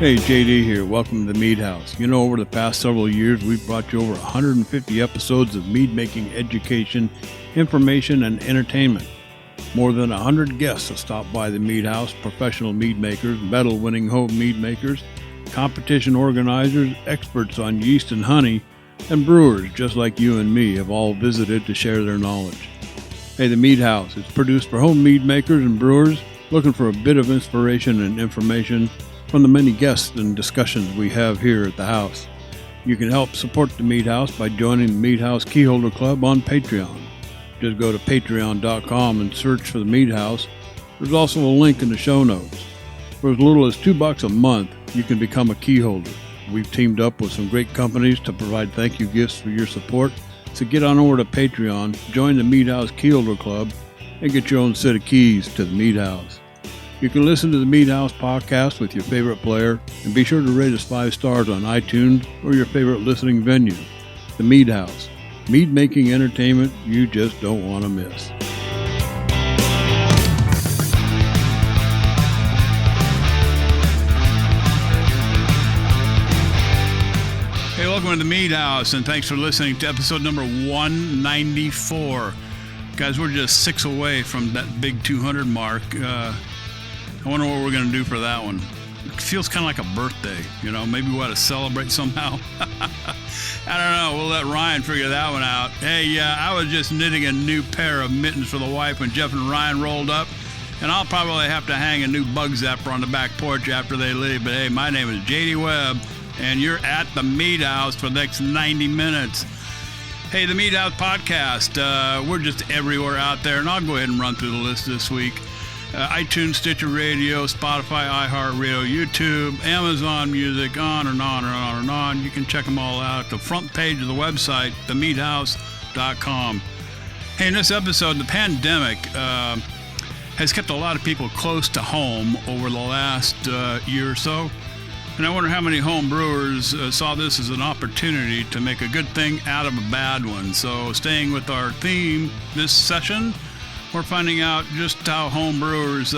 Hey, JD here. Welcome to the Mead House. You know, over the past several years, we've brought you over 150 episodes of mead-making education, information, and entertainment. More than 100 guests have stopped by the Mead House, professional mead makers, medal-winning home mead makers, competition organizers, experts on yeast and honey, and brewers just like you and me have all visited to share their knowledge. Hey, the Mead House is produced for home mead makers and brewers looking for a bit of inspiration and information from the many guests and discussions we have here at the house. You can help support the Mead House by joining the Mead House Keyholder Club on Patreon. Just go to patreon.com and search for the Mead House. There's also a link in the show notes. For as little as $2 a month, you can become a keyholder. We've teamed up with some great companies to provide thank you gifts for your support. So get on over to Patreon, join the Mead House Keyholder Club, and get your own set of keys to the Mead House. You can listen to the Mead House podcast with your favorite player, and be sure to rate us 5 stars on iTunes or your favorite listening venue. The Mead House, mead-making entertainment you just don't want to miss. Hey, welcome to the Mead House, and thanks for listening to episode number 194. Guys, we're just 6 away from that big 200 mark. I wonder what we're going to do for that one. It feels kind of like a birthday, you know. Maybe we ought to celebrate somehow. I don't know. We'll let Ryan figure that one out. Hey, I was just knitting a new pair of mittens for the wife when Jeff and Ryan rolled up. And I'll probably have to hang a new bug zapper on the back porch after they leave. But hey, my name is JD Webb, and you're at the Mead House for the next 90 minutes. Hey, the Mead House podcast. We're just everywhere out there. And I'll go ahead and run through the list this week. iTunes, Stitcher Radio, Spotify, iHeartRadio, YouTube, Amazon Music, on and on and on and on. You can check them all out at the front page of the website, themeadhouse.com. Hey, in this episode, the pandemic has kept a lot of people close to home over the last year or so. And I wonder how many home brewers saw this as an opportunity to make a good thing out of a bad one. So staying with our theme this session, we're finding out just how home brewers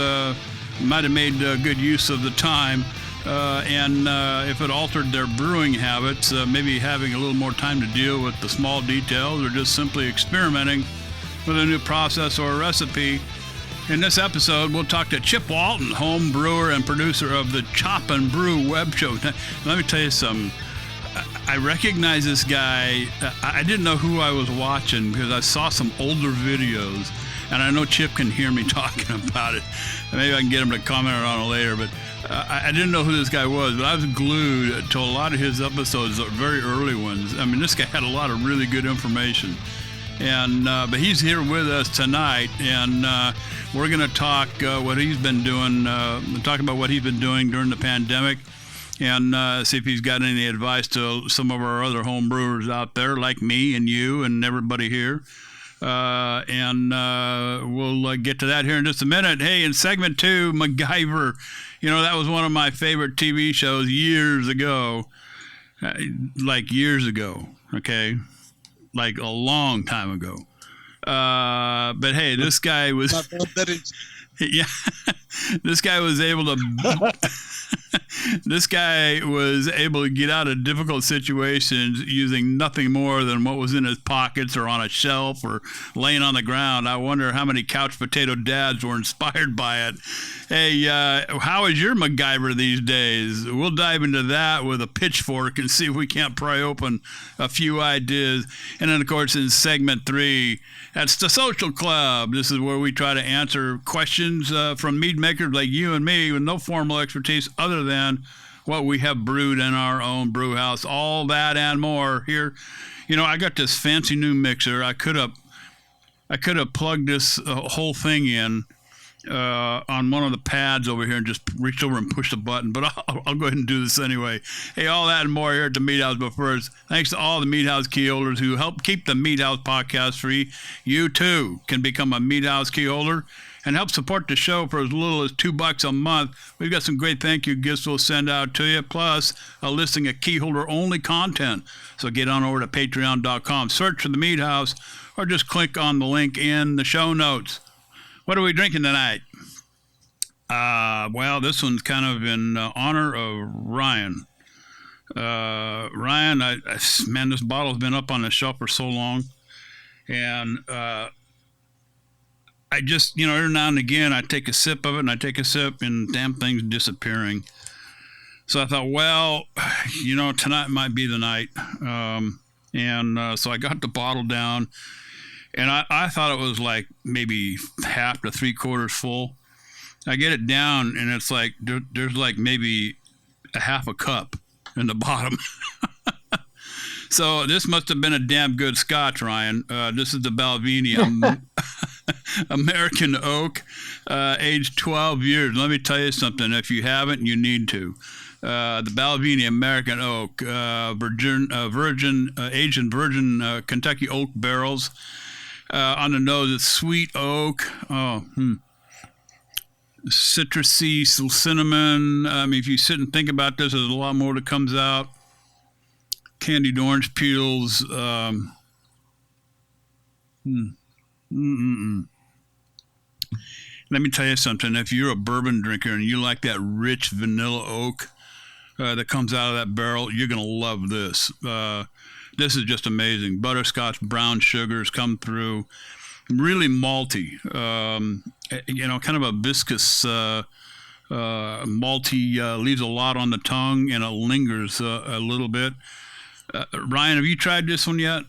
might have made good use of the time and if it altered their brewing habits, maybe having a little more time to deal with the small details or just simply experimenting with a new process or a recipe. In this episode, we'll talk to Chip Walton, home brewer and producer of the Chop and Brew web show. Now, let me tell you something. I recognize this guy. I didn't know who I was watching because I saw some older videos. And I know Chip can hear me talking about it. Maybe I can get him to comment on it later. But I didn't know who this guy was. But I was glued to a lot of his episodes, the very early ones. I mean, this guy had a lot of really good information. And but he's here with us tonight. And we're going to talk what he's been doing, talk about what he's been doing during the pandemic. And see if he's got any advice to some of our other home brewers out there, like me and you and everybody here. And we'll get to that here in just a minute. Hey, in segment 2, MacGyver. You know, that was one of my favorite TV shows years ago. Like years ago, okay? Like a long time ago. But hey, this guy was... yeah, this guy was able to... This guy was able to get out of difficult situations using nothing more than what was in his pockets or on a shelf or laying on the ground. I wonder how many couch potato dads were inspired by it. Hey, how is your MacGyver these days? We'll dive into that with a pitchfork and see if we can't pry open a few ideas. And then, of course, in segment 3, that's the Social Club. This is where we try to answer questions from mead makers like you and me with no formal expertise other than what we have brewed in our own brew house. All that and more here. You know, I got this fancy new mixer. I could have plugged this whole thing in on one of the pads over here and just reached over and pushed a button, but I'll go ahead and do this anyway. Hey, all that and more here at the Mead House. But first, thanks to all the Mead House key holders who help keep the Mead House podcast free. You too can become a Mead House key holder and help support the show for as little as $2 a month. We've got some great thank you gifts we'll send out to you, plus a listing of key holder only content. So get on over to patreon.com, search for the Mead House, or just click on the link in the show notes. What are we drinking tonight? Well, this one's kind of in honor of Ryan. Ryan, man, this bottle's been up on the shelf for so long, and I just, every now and again, I take a sip of it, and I take a sip, and damn thing's disappearing. So I thought, well, tonight might be the night. So I got the bottle down, and I thought it was like maybe half to 3/4 full. I get it down, and it's like there's like maybe a half a cup in the bottom. So this must have been a damn good Scotch, Ryan. This is the Balvenie American Oak, aged 12 years. Let me tell you something. If you haven't, you need to. The Balvenie American Oak, aged in virgin Kentucky oak barrels. On the nose, it's sweet oak. Citrusy, cinnamon. I mean, if you sit and think about this, there's a lot more that comes out. Candied orange peels. Let me tell you something. If you're a bourbon drinker and you like that rich vanilla oak that comes out of that barrel, you're going to love this. This is just amazing. Butterscotch, brown sugars come through. Really malty. Kind of a viscous malty, leaves a lot on the tongue, and it lingers a little bit. Ryan, have you tried this one yet?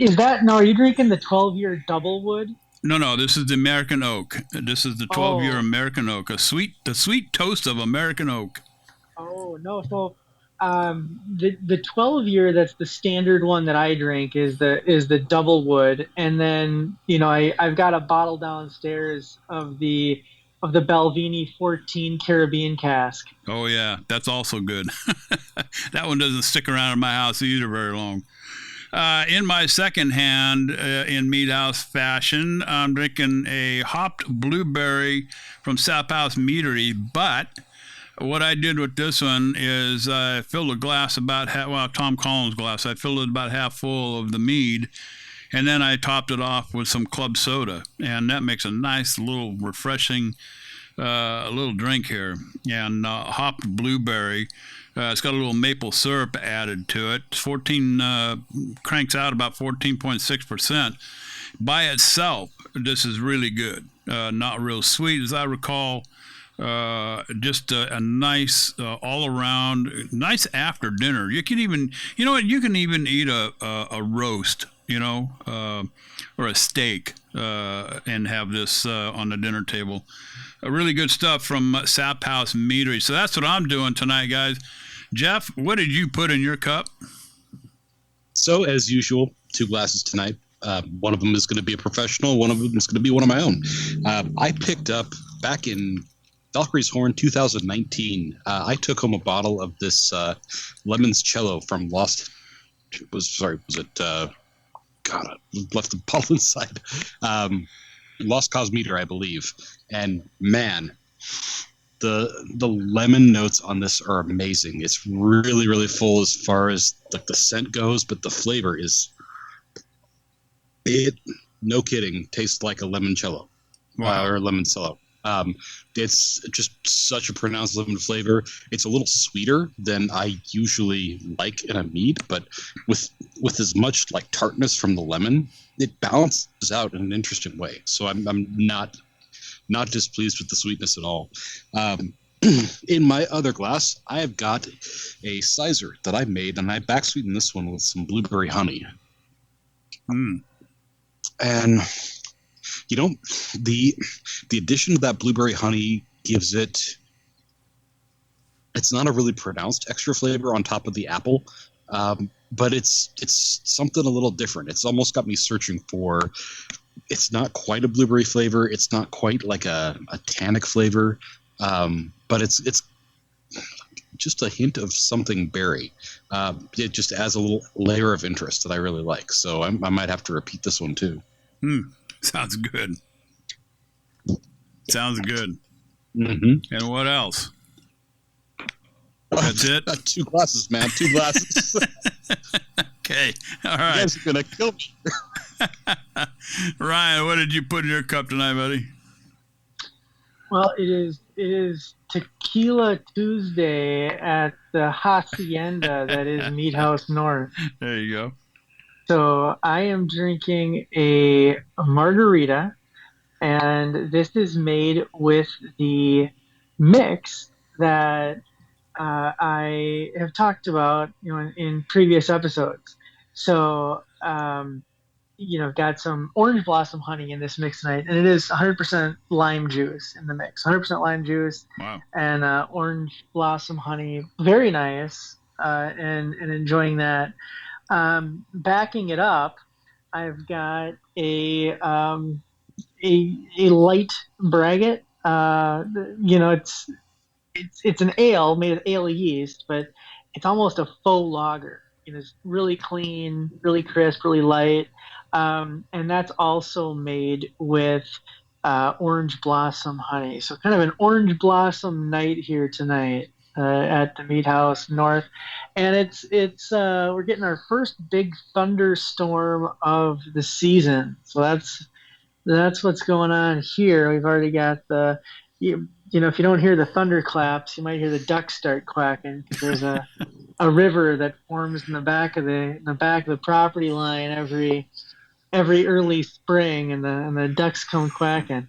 Are you drinking the 12-year double wood? No, this is the American Oak. This is the 12-year American Oak, the sweet toast of American Oak. Oh, no. So the 12-year, that's the standard one that I drink, is the double wood. And then, I've got a bottle downstairs of the Balvenie 14 Caribbean cask. Oh, yeah. That's also good. That one doesn't stick around in my house either very long. In my second hand, in Mead House fashion, I'm drinking a hopped blueberry from Sap House Meadery. But what I did with this one is I filled a glass Tom Collins glass. I filled it about half full of the mead. And then I topped it off with some club soda, and that makes a nice little refreshing little drink here. And hopped blueberry, it's got a little maple syrup added to it. 14 cranks out about 14.6%. By itself, this is really good. Not real sweet, as I recall. Just a nice all around nice after dinner. You can even eat a roast, or a steak, and have this on the dinner table. Really good stuff from Sap House Meadery. So that's what I'm doing tonight, guys. Jeff, what did you put in your cup? So, as usual, 2 glasses tonight. One of them is going to be a professional. One of them is going to be one of my own. I picked up back in Valkyrie's Horn 2019. I took home a bottle of this Limoncello from Lost. Was it? God, I left the bottle inside. Lost Cause Meter, I believe. And man, the lemon notes on this are amazing. It's really, really full as far as like the scent goes, but the flavor is no kidding, tastes like a limoncello. Wow. Or Limoncello. It's just such a pronounced lemon flavor. It's a little sweeter than I usually like in a mead, but with as much like tartness from the lemon, it balances out in an interesting way. So I'm not displeased with the sweetness at all. In my other glass, I have got a Sizer that I made, and I back-sweetened this one with some blueberry honey. And the addition of that blueberry honey gives it's not a really pronounced extra flavor on top of the apple, but it's something a little different. It's almost got me searching for. It's not quite a blueberry flavor. It's not quite like a tannic flavor, but it's just a hint of something berry. It just adds a little layer of interest that I really like. So I might have to repeat this one too. Sounds good. Sounds good. Mm-hmm. And what else? That's it? 2 glasses, man. 2 glasses. Okay. All right. You guys are going to kill me. Ryan, what did you put in your cup tonight, buddy? Well, it is Tequila Tuesday at the Hacienda that is Meat House North. There you go. So I am drinking a margarita, and this is made with the mix that I have talked about, in previous episodes. So, got some orange blossom honey in this mix tonight, and it is 100% lime juice in the mix. 100% lime juice Wow. and orange blossom honey. Very nice, and enjoying that. Backing it up, I've got a light braggot. It's an ale made of ale yeast, but it's almost a faux lager. It's really clean, really crisp, really light, and that's also made with orange blossom honey. So kind of an orange blossom night here tonight at the Meat House North, and it's we're getting our first big thunderstorm of the season. So that's what's going on here. We've already got if you don't hear the thunderclaps, you might hear the ducks start quacking because there's a river that forms in the back of the property line every early spring, and the ducks come quacking.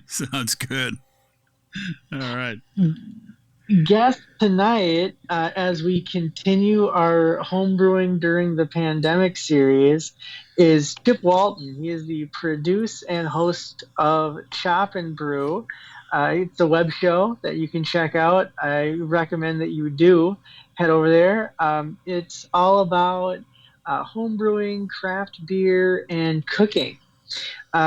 Sounds good. All right. Guest tonight, as we continue our homebrewing during the pandemic series, is Chip Walton. He is the producer and host of Chop and Brew. It's a web show that you can check out. I recommend that you do head over there. It's all about homebrewing, craft beer, and cooking.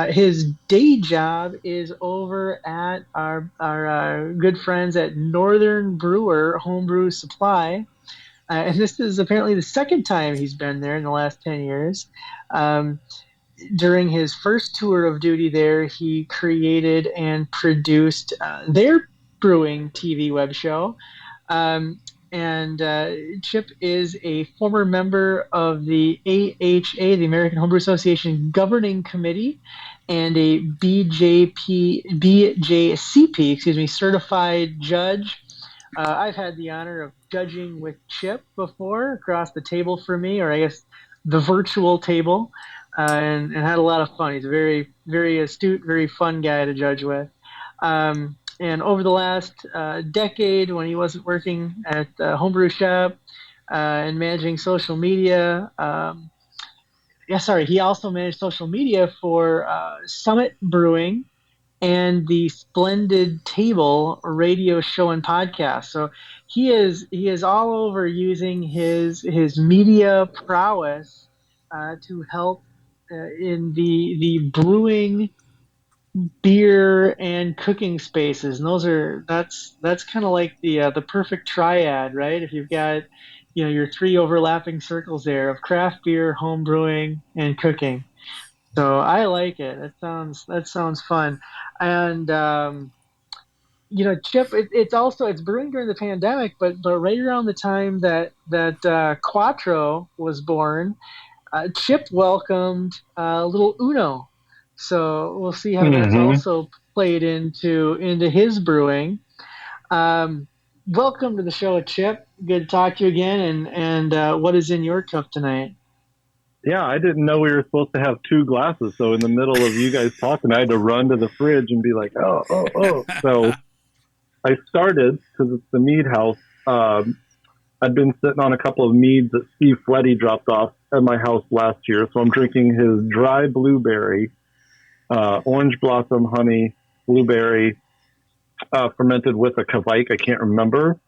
His day job is over at our good friends at Northern Brewer Homebrew Supply. And this is apparently the second time he's been there in the last 10 years. Um, During his first tour of duty there, he created and produced their brewing TV web show. Um, and Chip is a former member of the AHA, the American Homebrew Association Governing Committee, and a BJCP, certified judge. I've had the honor of judging with Chip before across the table for me, or I guess the virtual table, and had a lot of fun. He's a very, very astute, very fun guy to judge with. And over the last decade, when he wasn't working at the homebrew shop and managing social media, he also managed social media for Summit Brewing and the Splendid Table radio show and podcast. So he is all over using his media prowess to help in the brewing, beer, and cooking spaces. And that's kind of like the perfect triad, right? If you've got your three overlapping circles there of craft beer, home brewing, and cooking. So I like it. That sounds fun. And Chip, it's brewing during the pandemic, but right around the time that Quattro was born, Chip welcomed little Uno. So we'll see how that's also played into his brewing. Welcome to the show, Chip. Good to talk to you again. And what is in your cup tonight? Yeah, I didn't know we were supposed to have two glasses. So in the middle of you guys talking, I had to run to the fridge and be like, oh. So I started, because it's the mead house. I'd been sitting on a couple of meads that Steve Fletty dropped off at my house last year. So I'm drinking his dry blueberry, orange blossom honey, blueberry, fermented with a Kvike. I can't remember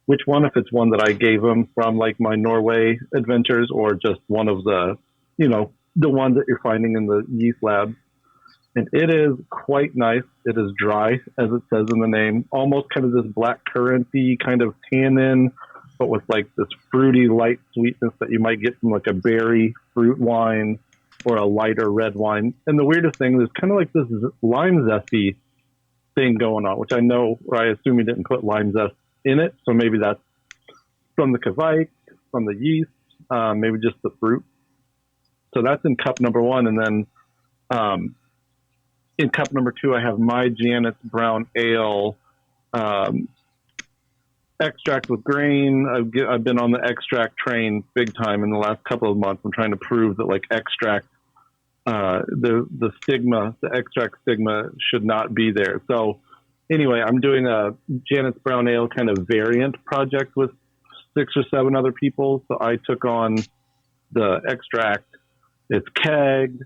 which one, if it's one that I gave him from like my Norway adventures or just one of the, the ones that you're finding in the yeast lab. And it is quite nice. It is dry, as it says in the name, almost kind of this black currancy kind of tannin, but with like this fruity light sweetness that you might get from like a berry fruit wine or a lighter red wine. And the weirdest thing is kind of like this lime zesty thing going on, which I know, or I assume you didn't put lime zest in it. So maybe that's from the Kvike, from the yeast, maybe just the fruit. So that's in cup number one. And then in cup number 2, I have my Janet's Brown Ale extract with grain. I've been on the extract train big time in the last couple of months. I'm trying to prove that like extract, the stigma, the extract stigma should not be there. So anyway, I'm doing a Janet's Brown Ale kind of variant project with 6 or 7 other people. So I took on the extract. It's kegged.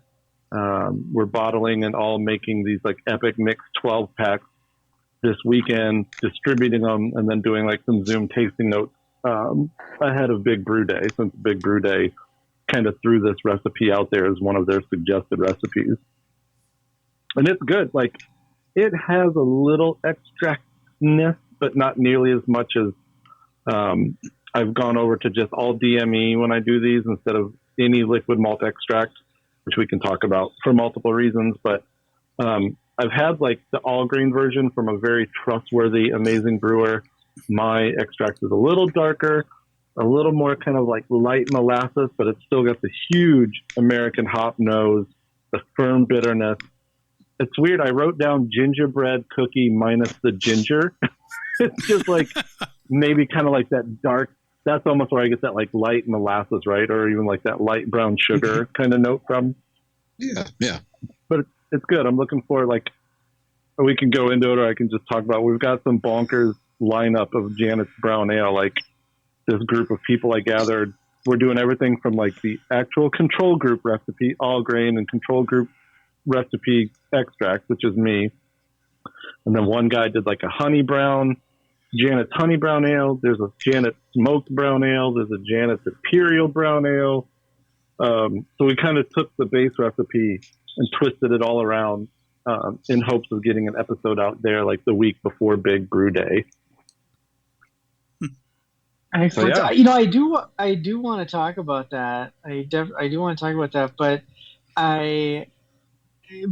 We're bottling and all making these like epic mixed 12 packs this weekend, distributing them, and then doing like some Zoom tasting notes ahead of Big Brew Day, since Big Brew Day kind of threw this recipe out there as one of their suggested recipes. And it's good. Like, it has a little extractness, but not nearly as much as I've gone over to just all DME when I do these instead of any liquid malt extract, which we can talk about for multiple reasons. But I've had like the all grain version from a very trustworthy, amazing brewer. My extract is a little darker, a little more kind of like light molasses, but it's still got the huge American hop nose, the firm bitterness. It's weird. I wrote down gingerbread cookie minus the ginger. It's just like maybe kind of like that dark. That's almost where I get that like light molasses, right? Or even like that light brown sugar kind of note from. Yeah. But it's good. I'm looking for like, we can go into it or I can just talk about, we've got some bonkers lineup of Janet's Brown Ale. Like this group of people I gathered, we're doing everything from like the actual control group recipe, all grain, and control group recipe extract, which is me. And then one guy did like a honey brown, Janet's Honey Brown Ale. There's a Janet's Smoked Brown Ale. There's a Janet's Imperial Brown Ale. So we kind of took the base recipe and twisted it all around in hopes of getting an episode out there like the week before Big Brew Day. Excellent. So, yeah. You know, I do want to talk about that. I do want to talk about that, but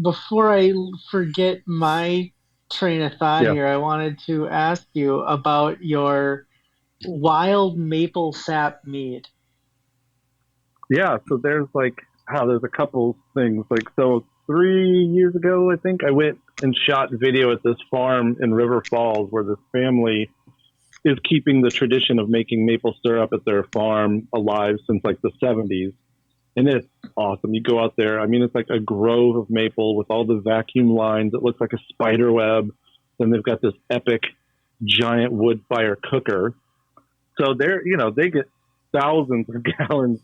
before I forget my train of thought here, I wanted to ask you about your wild maple sap mead. Yeah, so there's a couple things. Like, so 3 years ago, I think, I went and shot video at this farm in River Falls where this family is keeping the tradition of making maple syrup at their farm alive since like the 70s. And it's awesome. You go out there. I mean, it's like a grove of maple with all the vacuum lines. It looks like a spider web. Then they've got this epic giant wood fire cooker. So they get thousands of gallons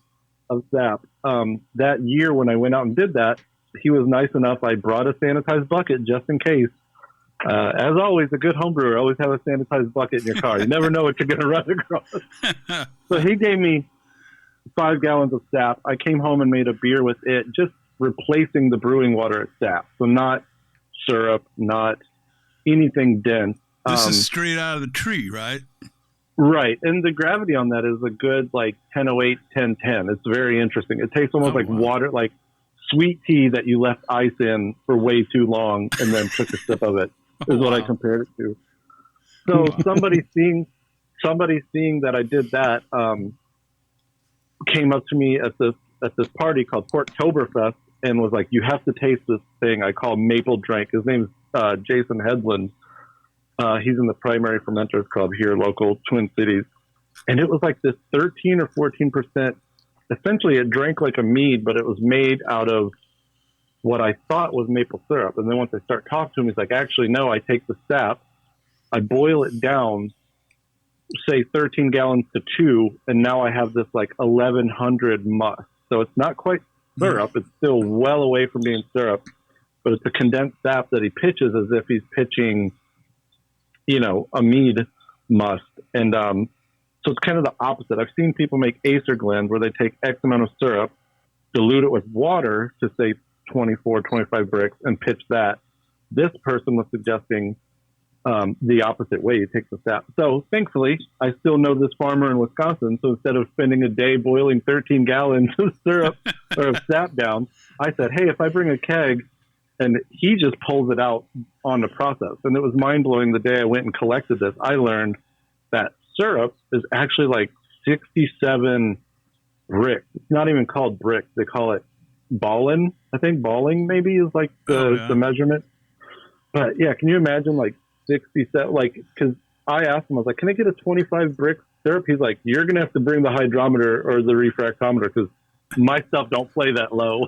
of sap. That year when I went out and did that, he was nice enough. I brought a sanitized bucket just in case. As always, a good homebrewer always have a sanitized bucket in your car. You never know what you're going to run across. So he gave me 5 gallons of sap. I came home and made a beer with it, just replacing the brewing water at sap. So not syrup, not anything dense. This is straight out of the tree, right? Right. And the gravity on that is a good 1008, 1010. It's very interesting. It tastes almost like water, like sweet tea that you left ice in for way too long and then took a sip of it is what I compared it to. So somebody seeing that I did that, came up to me at this party called Porktoberfest and was like, you have to taste this thing I call Maple Drink. His name's Jason Headland. He's in the Primary Fermenters Club here, local Twin Cities. And it was like this 13 or 14%. Essentially, it drank like a mead, but it was made out of what I thought was maple syrup. And then once I start talking to him, he's like, actually, no, I take the sap, I boil it down, say 13 gallons to 2, and now I have this 1100 must. So it's not quite syrup. It's still well away from being syrup, but it's a condensed sap that he pitches as if he's pitching, a mead must. And so it's kind of the opposite. I've seen people make Acer Glen where they take X amount of syrup, dilute it with water to say 24, 25 bricks, and pitch that. This person was suggesting the opposite way. You take the sap. So thankfully, I still know this farmer in Wisconsin. So instead of spending a day boiling 13 gallons of syrup or of sap down, I said, hey, if I bring a keg, and he just pulls it out on the process. And it was mind blowing the day I went and collected this. I learned that syrup is actually 67 bricks. It's not even called bricks. They call it ballin. I think balling maybe is like the measurement. But yeah, can you imagine like 60 set? Like, because I asked him, I was like, can I get a 25 brick syrup? He's like, you're gonna have to bring the hydrometer or the refractometer because my stuff don't play that low.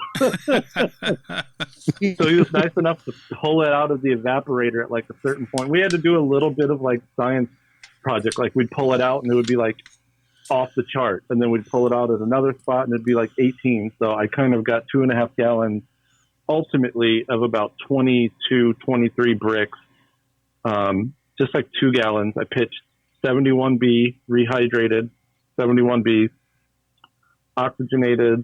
So he was nice enough to pull it out of the evaporator at like a certain point. We had to do a little bit of like science project. Like we'd pull it out and it would be like off the chart, and then we'd pull it out at another spot and it'd be like 18. So I kind of got 2.5 gallons ultimately of about 22, 23 bricks. Just like 2 gallons. I pitched 71B rehydrated, 71B oxygenated,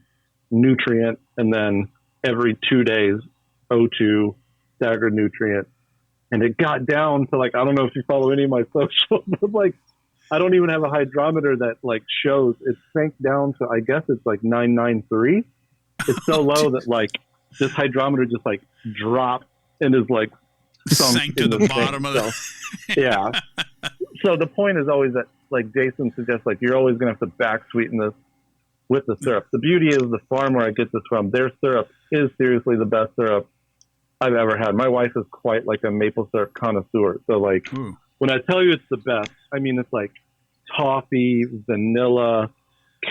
nutrient, and then every 2 days O2 staggered nutrient. And it got down to like, I don't know if you follow any of my social, but like I don't even have a hydrometer that like shows. It sank down to, I guess it's like 993. It's so low that like this hydrometer just like dropped and is like sank to the bottom of it. Yeah. So the point is always that, like Jason suggests, like you're always going to have to back sweeten this with the syrup. The beauty is the farm where I get this from, their syrup is seriously the best syrup I've ever had. My wife is quite like a maple syrup connoisseur. So like when I tell you it's the best, I mean it's like toffee, vanilla,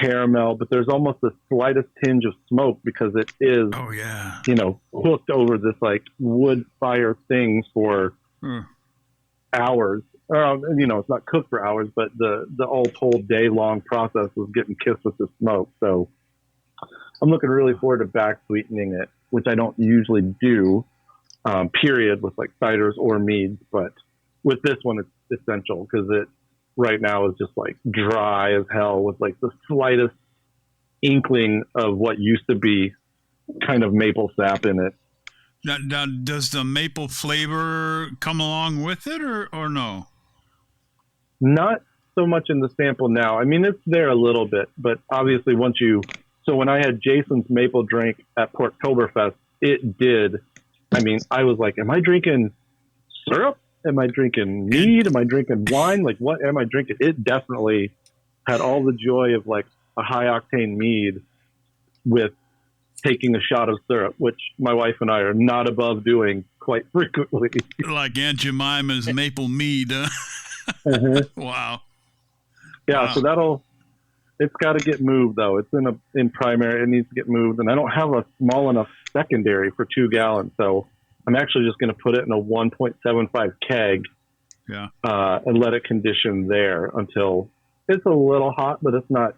caramel, but there's almost the slightest tinge of smoke because it is, you know, cooked over this like wood fire thing for hours. You know, it's not cooked for hours, but the all told day long process was getting kissed with the smoke. So I'm looking really forward to back sweetening it, which I don't usually do, period, with like ciders or meads. But with this one, it's essential because it right now is just like dry as hell with like the slightest inkling of what used to be kind of maple sap in it. Now, does the maple flavor come along with it or no? Not so much in the sample now. I mean, it's there a little bit, but obviously so when I had Jason's maple drink at Porktoberfest, it did. I mean, I was like, am I drinking syrup? Am I drinking mead? Am I drinking wine? Like, what am I drinking? It definitely had all the joy of like a high octane mead with taking a shot of syrup, which my wife and I are not above doing quite frequently. Like Aunt Jemima's maple mead, huh? Wow. Yeah, so it's got to get moved though. It's in primary. It needs to get moved, and I don't have a small enough secondary for 2 gallons, so I'm actually just going to put it in a 1.75 keg, and let it condition there until it's a little hot, but it's not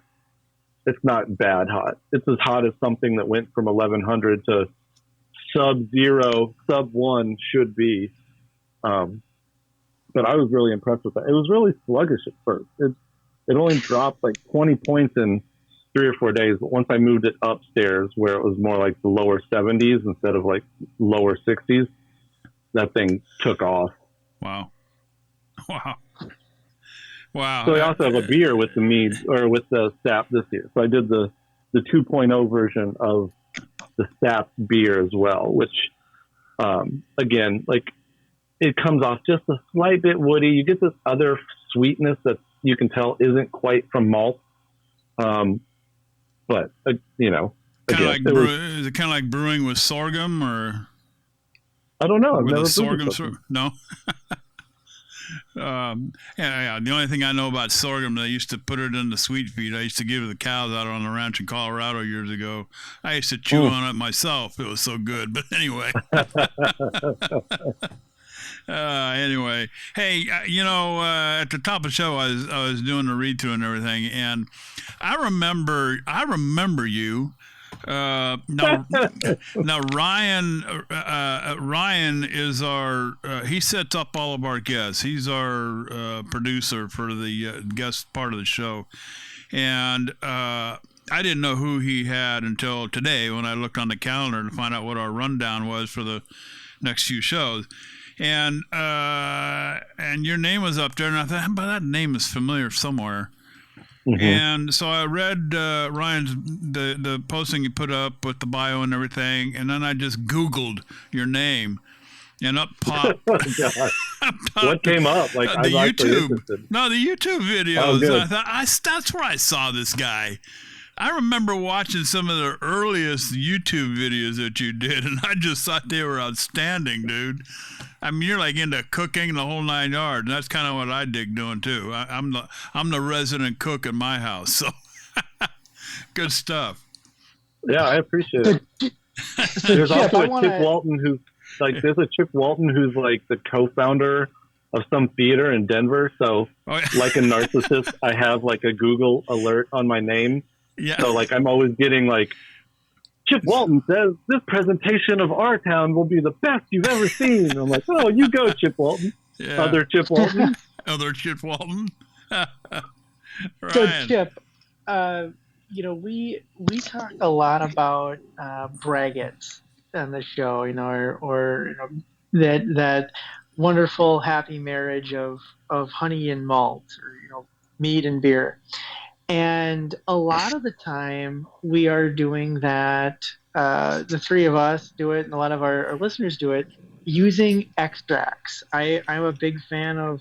bad hot. It's as hot as something that went from 1100 to sub-0, sub-1 should be. But I was really impressed with that. It was really sluggish at first. It only dropped like 20 points in 3 or 4 days. But once I moved it upstairs where it was more like the lower 70s instead of like lower 60s, that thing took off. Wow. So I also have a beer with the mead or with the sap this year. So I did the 2.0 version of the sap beer as well, which again, like it comes off just a slight bit woody. You get this other sweetness that you can tell isn't quite from malt. But you know, again, is it kind of like brewing with sorghum or? I don't know. I've with never sorghum. No. Yeah. The only thing I know about sorghum, they used to put it in the sweet feed. I used to give it to the cows out on the ranch in Colorado years ago. I used to chew on it myself. It was so good. But anyway. Anyway, hey, at the top of the show, I was doing the read through and everything, and I remember you. Now Ryan is our he sets up all of our guests. He's our producer for the guest part of the show, and I didn't know who he had until today when I looked on the calendar to find out what our rundown was for the next few shows. And your name was up there, and I thought, but that name is familiar somewhere. Mm-hmm. And so I read Ryan's the posting he put up with the bio and everything, and then I just Googled your name, and up popped. What came up? Like the YouTube? No, the YouTube videos. Oh, I thought that's where I saw this guy. I remember watching some of the earliest YouTube videos that you did, and I just thought they were outstanding, dude. I mean, you're like into cooking the whole 9 yards. And that's kind of what I dig doing too. I'm the resident cook in my house, so good stuff. Yeah, I appreciate it. There's Chip, also I a wanna- Chip Walton who's like, there's a Chip Walton who's like the co-founder of some theater in Denver. So, Oh, yeah. like a narcissist, I have like a Google alert on my name. Yeah. So, like, I'm always getting like, Chip Walton says this presentation of our town will be the best you've ever seen. I'm like, oh, you go, Chip Walton. Yeah. Other Chip Walton. Other Chip Walton. So Ryan. Chip, we talk a lot about braggots on the show, or that wonderful happy marriage of honey and malt, or mead and beer. And a lot of the time we are doing that. The three of us do it, and a lot of our listeners do it using extracts. I'm a big fan of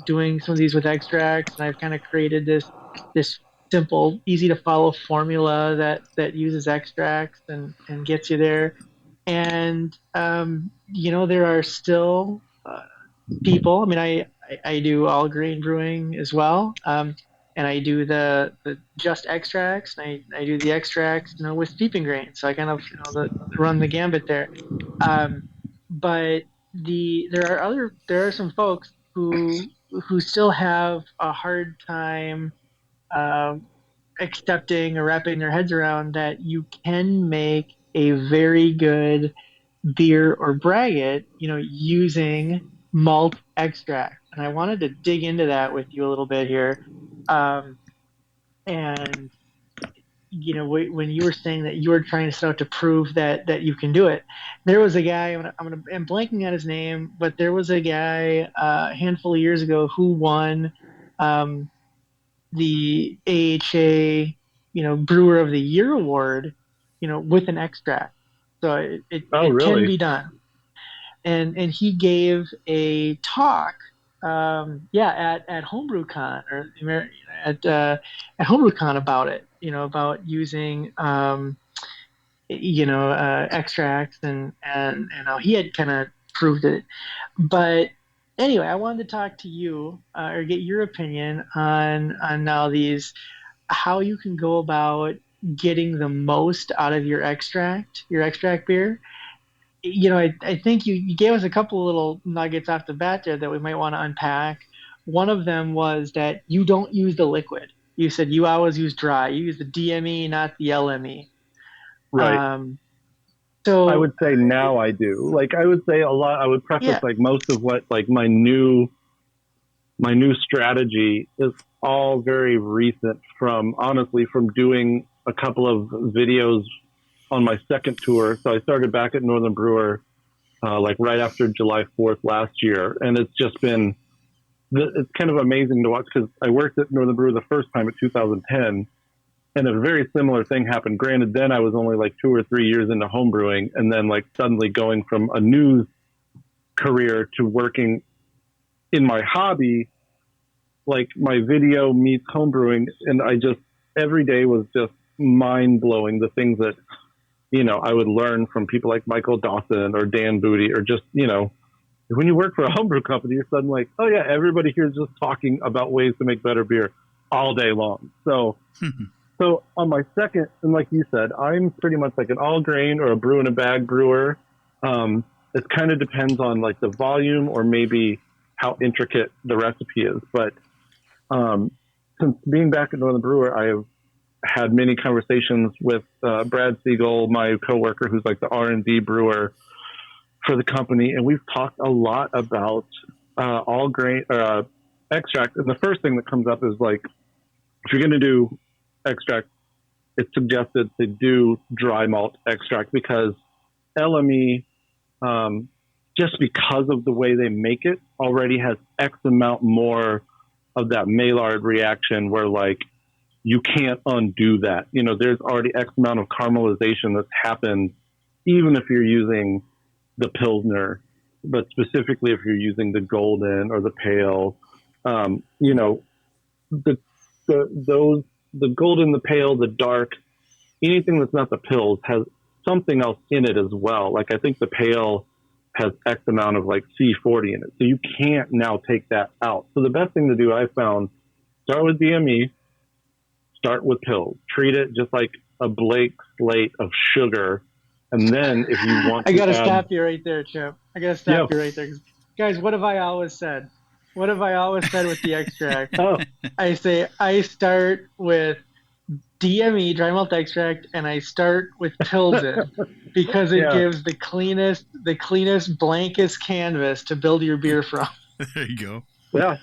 doing some of these with extracts, and I've kind of created this simple, easy to follow formula that uses extracts and gets you there. And there are still people. I mean, I do all grain brewing as well. And I do the just extracts, and I do the extracts, with steeping grains. So I kind of, run the gambit there. But there are some folks who still have a hard time accepting or wrapping their heads around that you can make a very good beer or braggot, using malt extract. And I wanted to dig into that with you a little bit here. And when you were saying that you were trying to set out to prove that you can do it, there was a guy, I'm blanking on his name, but there was a guy a handful of years ago who won the AHA Brewer of the Year award, with an extract. So it really? can be done. And he gave a talk at HomebrewCon, or at HomebrewCon about it, about using extracts and how he had kind of proved it. But anyway, I wanted to talk to you or get your opinion on now how you can go about getting the most out of your extract beer. I think you gave us a couple of little nuggets off the bat there that we might want to unpack. One of them was that you don't use the liquid. You said you always use dry. You use the DME, not the LME. Right. So I would say now I do. Like, I would say a lot. I would preface like most of what, like, my new strategy is all very recent from doing a couple of videos on my second tour. So I started back at Northern Brewer like right after July 4th last year, and it's just been it's kind of amazing to watch, because I worked at Northern Brewer the first time in 2010, and a very similar thing happened. Granted, then I was only like 2 or 3 years into homebrewing, and then like suddenly going from a news career to working in my hobby, like my video meets homebrewing, and I just every day was just mind blowing, the things that I would learn from people like Michael Dawson or Dan Booty, or just when you work for a homebrew company, you're suddenly like, oh yeah, everybody here is just talking about ways to make better beer all day long. So on my second, and like you said, I'm pretty much like an all grain or a brew in a bag brewer. It kind of depends on like the volume or maybe how intricate the recipe is. But since being back at Northern Brewer, I have had many conversations with Brad Siegel, my coworker, who's like the R&D brewer for the company, and we've talked a lot about all grain extract. And the first thing that comes up is like, if you're going to do extract, it's suggested to do dry malt extract, because LME, just because of the way they make it, already has X amount more of that Maillard reaction, where like you can't undo that. There's already X amount of caramelization that's happened, even if you're using the Pilsner, but specifically if you're using the Golden or the Pale, those the golden, the pale, the dark, anything that's not the pills has something else in it as well. Like I think the pale has X amount of like C40 in it. So you can't now take that out. So the best thing to do, I found, start with DME, start with pills, treat it just like a blank slate of sugar. And then if you want I to got to add, stop you right there, Chip. I got to stop you right there. Guys, what have I always said? What have I always said with the extract? oh, I say I start with DME, dry malt extract, and I start with Pilsen because it gives the cleanest, blankest canvas to build your beer from. There you go. yeah.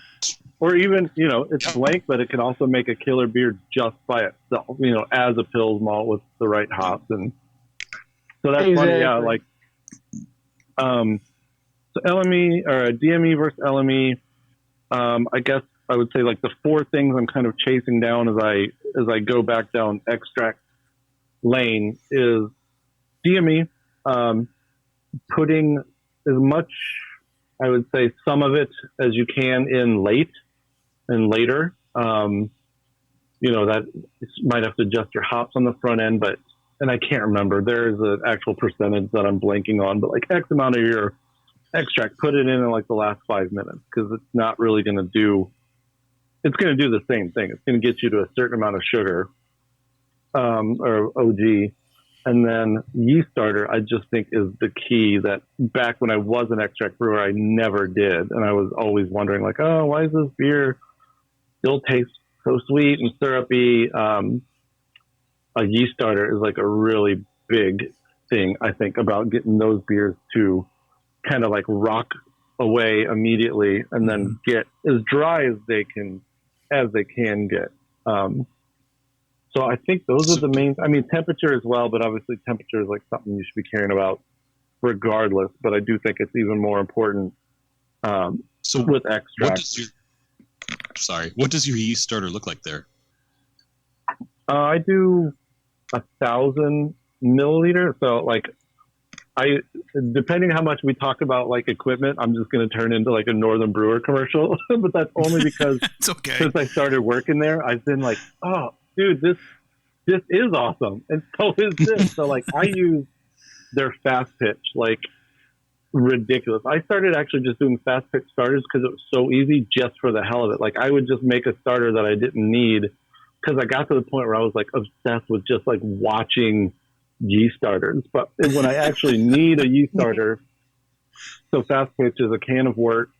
Or even, it's blank, but it can also make a killer beer just by itself, as a Pils malt with the right hops. And so that's funny. Yeah. Like, so LME or DME versus LME, I guess I would say like the four things I'm kind of chasing down as I go back down extract lane is DME, putting as much, I would say some of it as you can in late and later. That might have to adjust your hops on the front end, and I can't remember. There's an actual percentage that I'm blanking on, but like X amount of your extract, put it in like the last 5 minutes, because it's not really going to do, it's going to do the same thing. It's going to get you to a certain amount of sugar, or OG. And then yeast starter, I just think is the key that back when I was an extract brewer, I never did. And I was always wondering like, oh, why does this beer still taste so sweet and syrupy? A yeast starter is like a really big thing, I think, about getting those beers to kind of like rock away immediately and then get as dry as they can get. So I think those are the main, temperature as well, but obviously temperature is like something you should be caring about regardless, but I do think it's even more important with extracts. What does your yeast starter look like there? I do 1,000 milliliter. So like depending how much we talk about like equipment, I'm just going to turn into like a Northern Brewer commercial, but that's only because it's okay. Since I started working there, I've been like, oh dude, this is awesome. And so is this. So like I use their fast pitch, like ridiculous. I started actually just doing fast pitch starters because it was so easy just for the hell of it. Like I would just make a starter that I didn't need because I got to the point where I was like obsessed with just like watching yeast starters. But when I actually need a yeast starter, so fast pitch is a can of wort.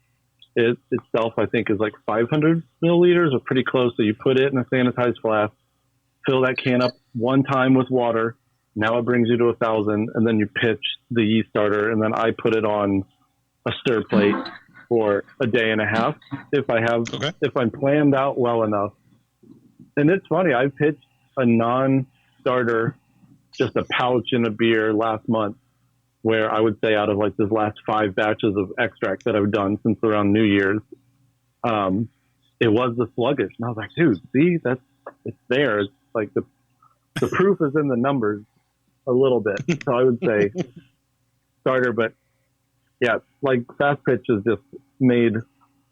It itself, I think, is like 500 milliliters or pretty close. So you put it in a sanitized flask, fill that can up one time with water. Now it brings you to 1,000, and then you pitch the yeast starter, and then I put it on a stir plate for a day and a half if I'm planned out well enough. And it's funny, I pitched a non-starter, just a pouch in a beer last month, where I would say out of like this last 5 batches of extract that I've done since around New Year's, it was the sluggish. And I was like, dude, see, it's there. It's like the proof is in the numbers a little bit. So I would say starter, but yeah, like fast pitch has just made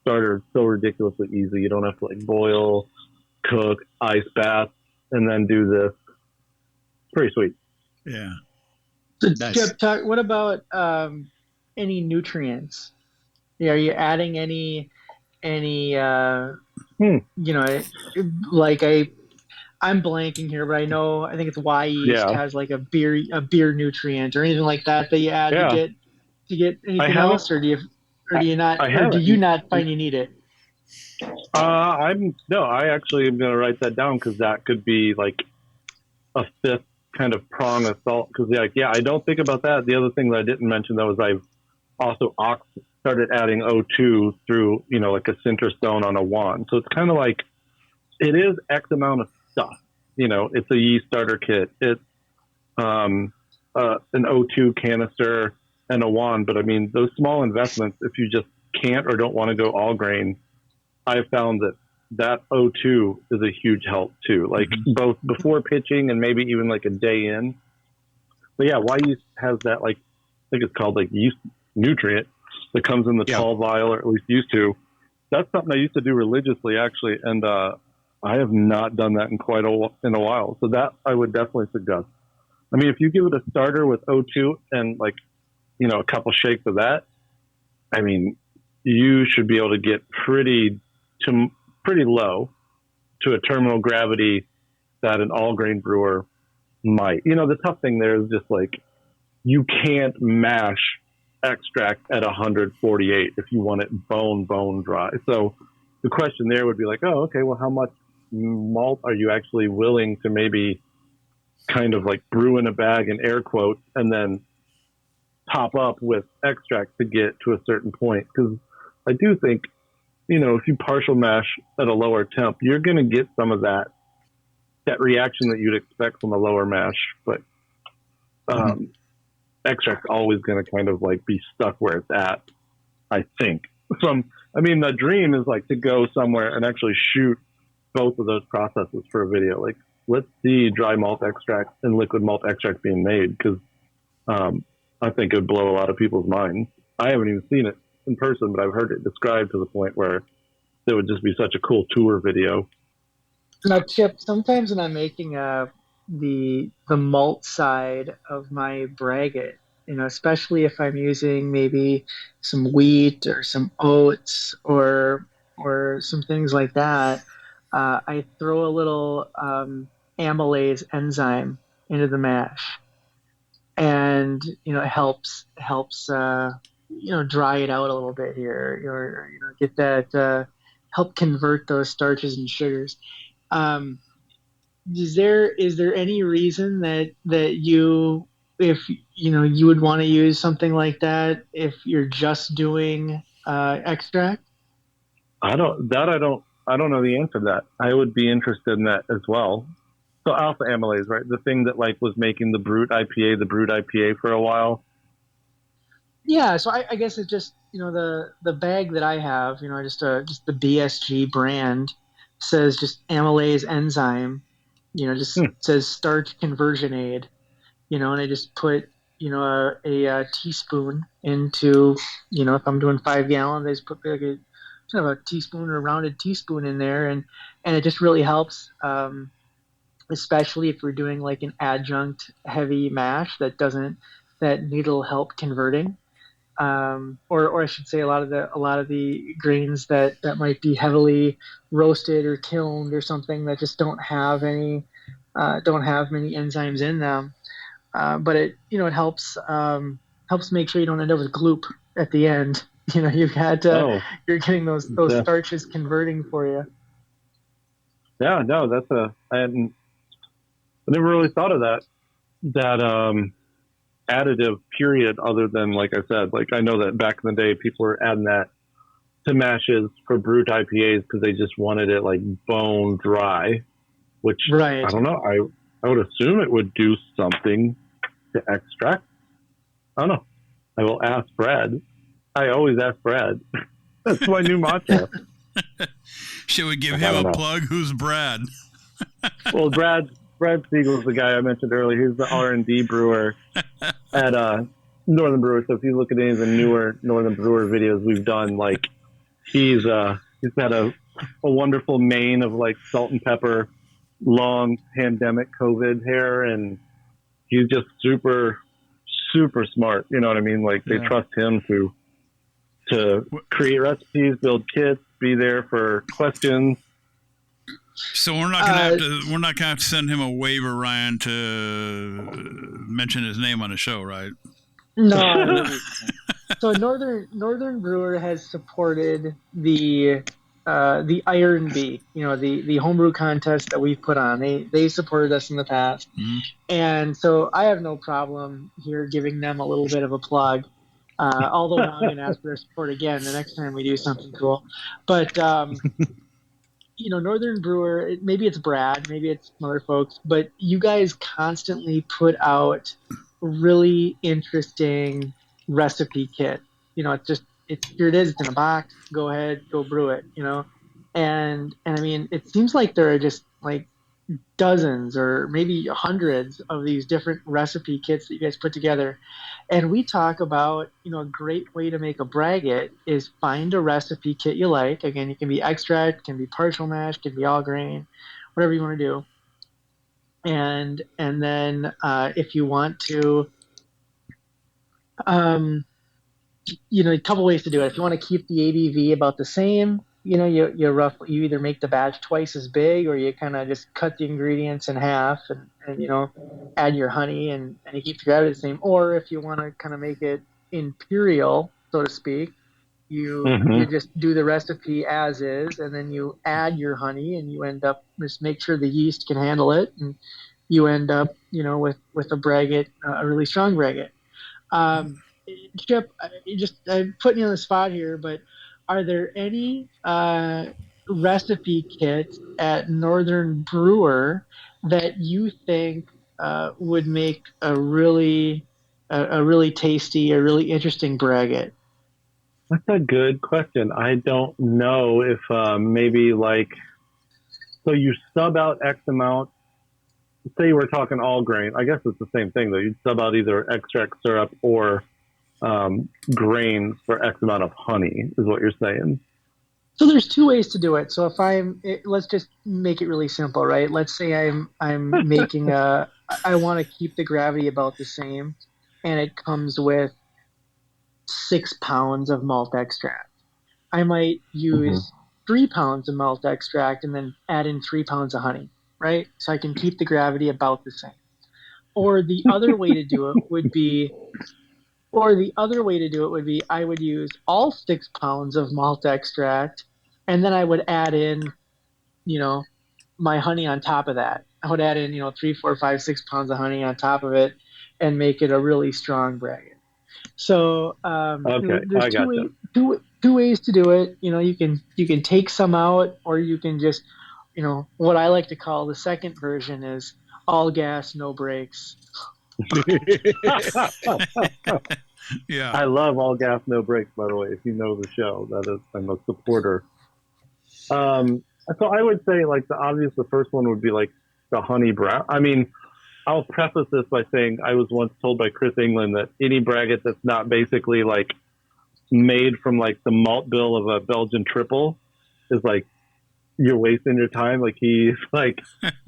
starter so ridiculously easy. You don't have to like boil, cook, ice bath, and then do this. Pretty sweet. Yeah. So, Nice. Chip, what about any nutrients? Yeah, are you adding any like I'm blanking here, but I think it's Y yeast has like a beer nutrient or anything like that you add to get anything else, or do you not find you need it? I actually am going to write that down because that could be like a fifth kind of prong of salt. Because I don't think about that. The other thing that I didn't mention though is I've also started adding O2 through like a center stone on a wand. So it's kind of like it is X amount of stuff. It's a yeast starter kit. It's an O2 canister and a wand. But I mean, those small investments, if you just can't or don't want to go all grain, I've found that O2 is a huge help too. Like both before pitching and maybe even like a day in. But yeah, Y yeast has that, like, I think it's called like yeast nutrient that comes in the tall vial, or at least used to. That's something I used to do religiously actually. And I have not done that in a while. So that I would definitely suggest. I mean, if you give it a starter with O2 and like, a couple shakes of that, I mean, you should be able to get pretty low to a terminal gravity that an all grain brewer might. The tough thing there is just like, you can't mash extract at 148 if you want it bone dry. So the question there would be like, oh, okay, well, how much malt are you actually willing to maybe kind of like brew in a bag in air quotes and then top up with extract to get to a certain point? Because I do think, if you partial mash at a lower temp, you're going to get some of that reaction that you'd expect from a lower mash, but extract's always going to kind of like be stuck where it's at, I think. The dream is like to go somewhere and actually shoot both of those processes for a video. Like, let's see dry malt extract and liquid malt extract being made, because I think it would blow a lot of people's minds. I haven't even seen it in person, but I've heard it described to the point where it would just be such a cool tour video. Now, Chip, sometimes when I'm making the malt side of my braggot, especially if I'm using maybe some wheat or some oats or some things like that, I throw a little amylase enzyme into the mash, and it helps dry it out a little bit here, or get that help convert those starches and sugars. Is there any reason that you, if you would want to use something like that if you're just doing extract? I don't know the answer to that. I would be interested in that as well. So alpha amylase, right? The thing that like was making the Brut IPA for a while. Yeah. So I guess it's just, the bag that I have, just the BSG brand says just amylase enzyme, says starch conversion aid, and I just put, a teaspoon into, if I'm doing 5 gallons, I just put like a kind of a teaspoon or a rounded teaspoon in there, and it just really helps, especially if we're doing like an adjunct heavy mash that needle help converting, or I should say a lot of the grains that might be heavily roasted or kilned or something that just don't have many enzymes in them, but it helps make sure you don't end up with gloop at the end. You've had you're getting those starches converting for you. Yeah, no, I never really thought of that additive period, other than, like I said, like I know that back in the day people were adding that to mashes for Brut IPAs because they just wanted it like bone dry, which right. I don't know. I would assume it would do something to extract. I don't know. I will ask Brad. I always ask Brad. That's my new mantra. Should we give him a plug? Who's Brad? Well, Brad Siegel is the guy I mentioned earlier. He's the R&D brewer at Northern Brewer. So if you look at any of the newer Northern Brewer videos we've done, like he's got a wonderful mane of like salt and pepper, long pandemic COVID hair, and he's just super, super smart. You know what I mean? Like they trust him to create recipes, build kits, be there for questions. So we're not gonna have to send him a waiver, Ryan, to mention his name on the show, right? No. So Northern Brewer has supported the Iron Bee, the homebrew contest that we've put on. They supported us in the past, and so I have no problem here giving them a little bit of a plug. Although I'm going to ask for their support again the next time we do something cool. But Northern Brewer, maybe it's Brad, maybe it's some other folks, but you guys constantly put out really interesting recipe kit. Here it is, it's in a box, go ahead, go brew it, and I mean, it seems like there are just like dozens or maybe hundreds of these different recipe kits that you guys put together. And we talk about, a great way to make a braggot is find a recipe kit you like. Again, it can be extract, can be partial mash, can be all grain, whatever you want to do. And then if you want to, a couple ways to do it. If you want to keep the ABV about the same, you either make the batch twice as big, or you kind of just cut the ingredients in half and add your honey and you keep the gravity the same. Or if you want to kind of make it imperial, so to speak, you just do the recipe as is, and then you add your honey, and you end up just make sure the yeast can handle it, and you end up with a braggot, a really strong braggot. Chip, I'm putting you on the spot here, but are there any recipe kits at Northern Brewer that you think would make a really tasty, a really interesting braggot? That's a good question. I don't know if maybe so you sub out X amount. Say we're talking all grain. I guess it's the same thing though. You'd sub out either extract syrup or grain for X amount of honey, is what you're saying. So there's two ways to do it. So let's just make it really simple, right? Let's say I'm making I want to keep the gravity about the same, and it comes with 6 pounds of malt extract. I might use 3 pounds of malt extract and then add in 3 pounds of honey, right? So I can keep the gravity about the same. Or the other way to do it would be I would use all 6 pounds of malt extract, and then I would add in, my honey on top of that. I would add in, 3, 4, 5, 6 pounds of honey on top of it and make it a really strong braggot. So there's two ways to do it. You can take some out, or you can just, what I like to call the second version is all gas, no brakes. Yeah, I love all gas, no brakes. By the way, if you know the show, I'm a supporter. So I would say the first one would be the honey brown. I mean, I'll preface this by saying I was once told by Chris England that any braggot that's not basically made from the malt bill of a Belgian triple is you're wasting your time. He's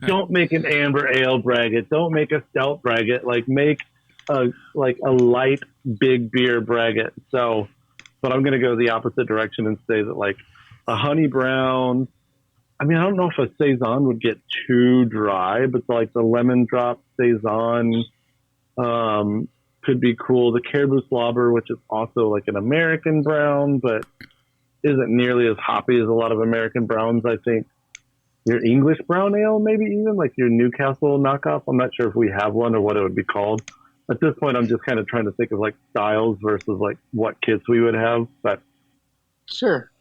don't make an amber ale braggot, don't make a stout braggot, make a light big beer braggot. So, but I'm gonna go the opposite direction and say that a honey brown. I mean, I don't know if a saison would get too dry, but the lemon drop saison could be cool. The caribou slobber, which is also an American brown, but isn't nearly as hoppy as a lot of American browns. I think your English brown ale, maybe even your Newcastle knockoff. I'm not sure if we have one or what it would be called. At this point, I'm just kind of trying to think of styles versus what kits we would have. But sure.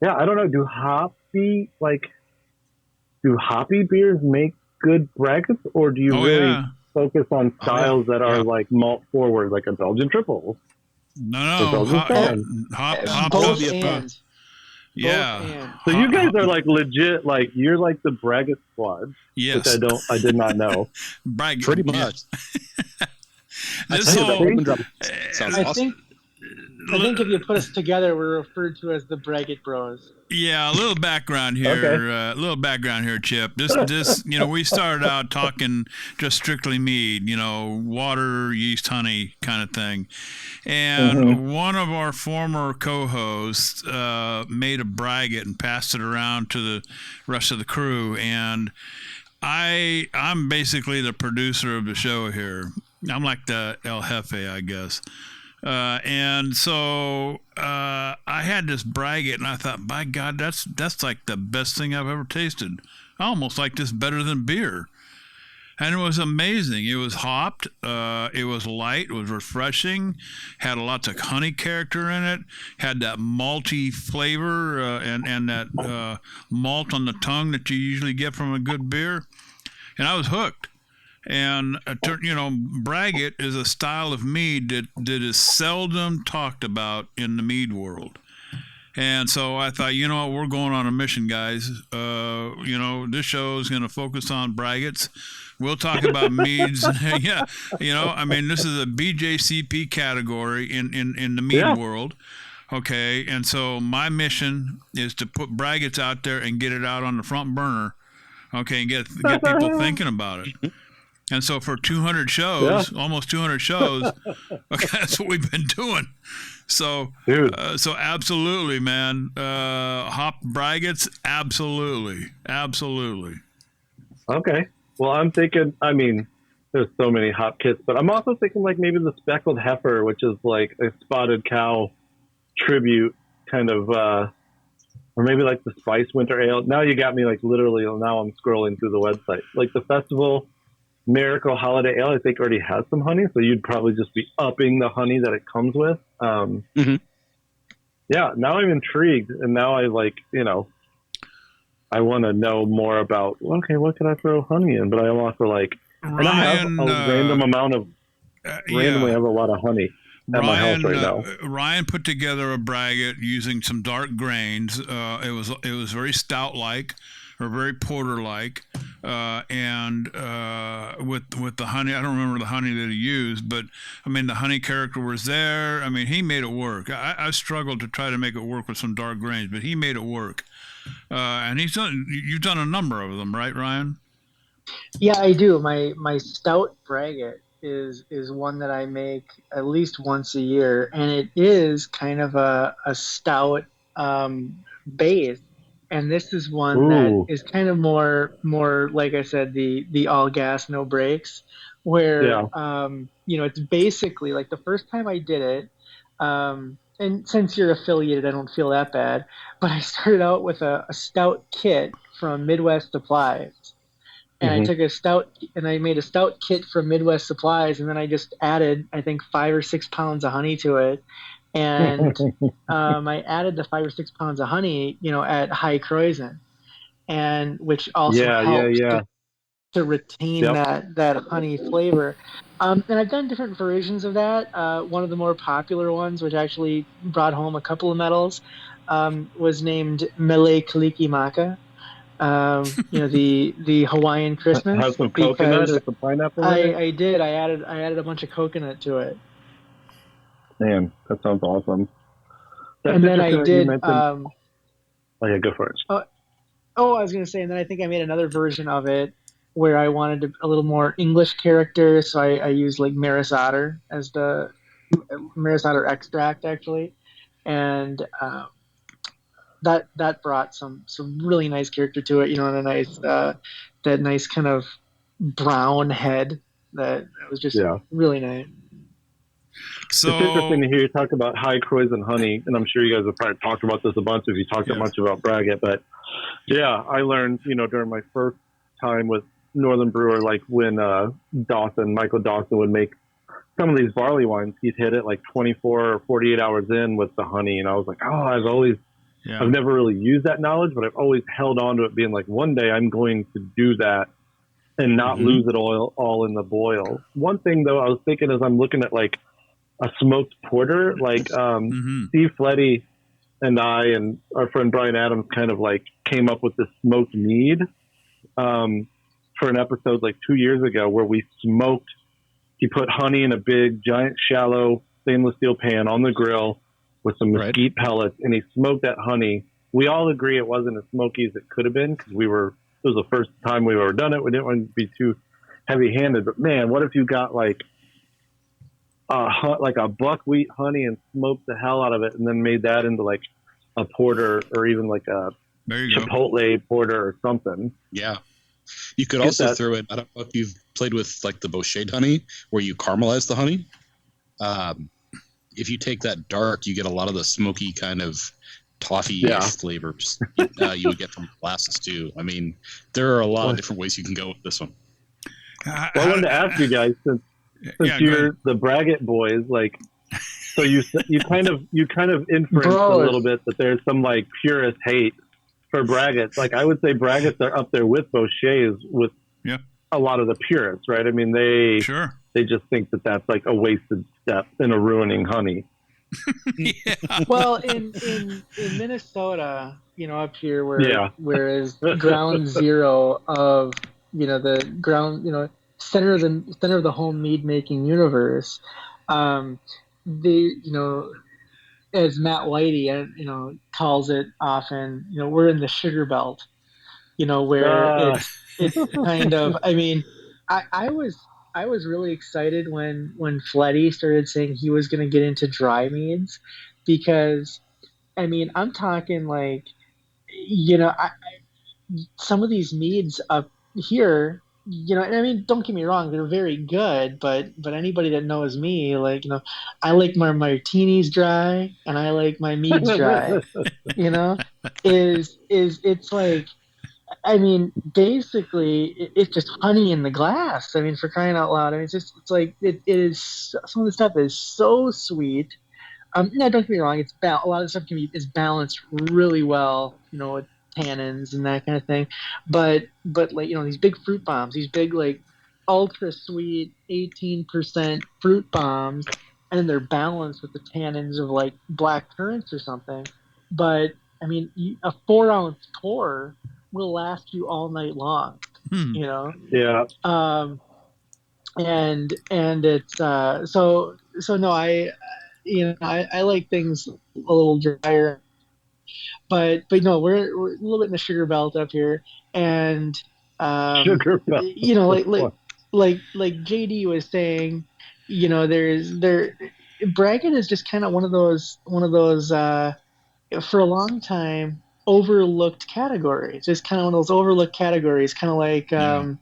Yeah, I don't know. Do hoppy beers make good braggots, or do you focus on styles that are malt forward, like a Belgian triple? No. Hop both up. and. Yeah. Both and. So you guys are legit, you're the braggot squad. Yes. Which I did not know. Braggot. Pretty much. This I whole, sounds I awesome. think if you put us together, we're referred to as the Braggot Bros. Yeah, a little background here. Okay. Chip. This, we started out talking just strictly mead, water, yeast, honey kind of thing. And one of our former co-hosts made a braggot and passed it around to the rest of the crew. And I'm basically the producer of the show here. I'm like the El Jefe, I guess. And so I had this braggot, and I thought, by God, that's the best thing I've ever tasted. I almost like this better than beer. And it was amazing. It was hopped. It was light. It was refreshing. Had lots of honey character in it. Had that malty flavor and that malt on the tongue that you usually get from a good beer. And I was hooked. And, braggot is a style of mead that is seldom talked about in the mead world. And so I thought, you know what, we're going on a mission, guys. This show is going to focus on braggots. We'll talk about meads. Yeah, I mean, this is a BJCP category in the mead world. Okay, and so my mission is to put braggots out there and get it out on the front burner. Okay, and get people thinking about it. And so for 200 shows, almost 200 shows, okay, that's what we've been doing. So, so absolutely, man. Hop braggots, absolutely. Okay. Well, I'm thinking, I mean, there's so many hop kits, but I'm also thinking like maybe the speckled heifer, which is like a spotted cow tribute kind of, or maybe like the spice winter ale. Now you got me like literally, now I'm scrolling through the website. Like the festival Miracle Holiday Ale, I think already has some honey, so you'd probably just be upping the honey that it comes with. Yeah, now I'm intrigued, and now I I want to know more about, okay, what can I throw honey in? But I also like, and I have a random amount of, randomly have a lot of honey at my house right now. Ryan put together a braggot using some dark grains. It was very stout-like, or very porter-like, and with the honey, I don't remember the honey that he used, but I mean the honey character was there. I mean he made it work. I struggled to try to make it work with some dark grains, but he made it work. And you've done a number of them, right, Ryan? Yeah, I do. My stout braggot is one that I make at least once a year, and it is kind of a stout base. And this is one that is kind of more like I said, the all gas no brakes, where it's basically like the first time I did it. And since you're affiliated, I don't feel that bad. But I started out with a stout kit from Midwest Supplies. And I took I made a stout kit from Midwest Supplies, and then I just added, I think, 5 or 6 pounds of honey to it. And I added the 5 or 6 pounds of honey, at high Kreuzen, and which also helps to retain that honey flavor. And I've done different versions of that. One of the more popular ones, which actually brought home a couple of medals, was named Mele Kalikimaka. The Hawaiian Christmas. Has some coconut or some pineapple in it? I did. I added a bunch of coconut to it. Man, that sounds awesome. And then I did. Oh yeah, go for it. I was going to say, and then I think I made another version of it where I wanted a little more English character, so I used like Maris Otter as the Maris Otter extract actually, and that brought some really nice character to it, and a nice that nice kind of brown head that was just really nice. So it's interesting to hear you talk about high Kreuzen honey, and I'm sure you guys have probably talked about this a bunch if you talked that much about braggot. But yeah, I learned, during my first time with Northern Brewer, like when Michael Dawson would make some of these barley wines, he'd hit it like 24 or 48 hours in with the honey, and I was like, I've never really used that knowledge, but I've always held on to it, being like, one day I'm going to do that and not lose it all in the boil. One thing though, I was thinking as I'm looking at like a smoked porter, like Steve Fletty and I and our friend Brian Adams kind of like came up with this smoked mead for an episode like 2 years ago where we smoked. He put honey in a big, giant, shallow stainless steel pan on the grill with some mesquite pellets, and he smoked that honey. We all agree it wasn't as smoky as it could have been because it was the first time we've ever done it. We didn't want to be too heavy-handed, but man, what if you got like a buckwheat honey and smoked the hell out of it, and then made that into like a porter or even like a Chipotle porter or something. Yeah. You could also throw it. I don't know if you've played with like the Bochet honey where you caramelize the honey. If you take that dark, you get a lot of the smoky kind of toffee-ish flavors you would get from molasses too. I mean, there are a lot of different ways you can go with this one. I wanted to ask you guys, since you're the braggot boys, like, so you kind of inference a little bit that there's some like purist hate for braggots. Like I would say braggots are up there with Bochets with a lot of the purists, right? I mean, they just think that that's like a wasted step in a ruining honey. Yeah. Well, in Minnesota, up here Yeah. where is ground zero of the ground center of the home mead making universe, the as Matt Whitey calls it often, we're in the sugar belt, where Uh, it's kind of, I mean, I was really excited when Fletty started saying he was going to get into dry meads, because I mean, I'm talking like, some of these meads up here, and I mean, don't get me wrong, they're very good, but anybody that knows me, like, I like my martinis dry and I like my meads dry, you know, it's like, I mean, basically, it's just honey in the glass. I mean, for crying out loud. I mean, it's like, it is, some of the stuff is so sweet. No, don't get me wrong. A lot of stuff is balanced really well, with tannins and that kind of thing. But like, these big fruit bombs, these big, like, ultra sweet 18% fruit bombs, and then they're balanced with the tannins of like black currants or something. But I mean, a 4-ounce pour will last you all night long. Hmm. yeah. And it's so no, I like things a little drier, but no, we're a little bit in the sugar belt up here, and Sugar belt. like JD was saying, Braggot is just kind of one of those for a long time overlooked categories. Just kind of one of those overlooked categories, kind of like in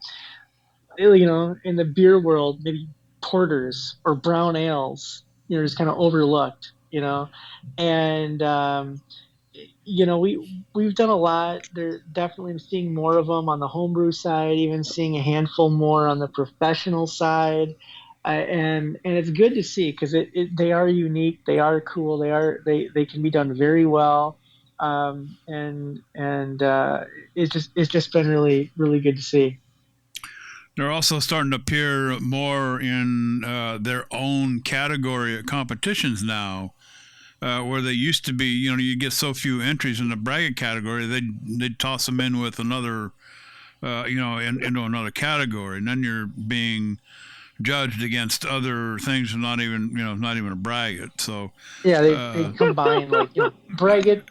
the beer world, maybe porters or brown ales, just kind of overlooked, and we've done a lot. They're definitely seeing more of them on the homebrew side, even seeing a handful more on the professional side. And it's good to see, because they are unique, they are cool, they can be done very well, and it's just been really, really good to see. They're also starting to appear more in their own category at competitions now, where they used to be. You get so few entries in the Braggot category, they'd toss them in with another, into another category, and then you're being judged against other things, and not even a Braggot. So yeah, they combine, like, Braggot.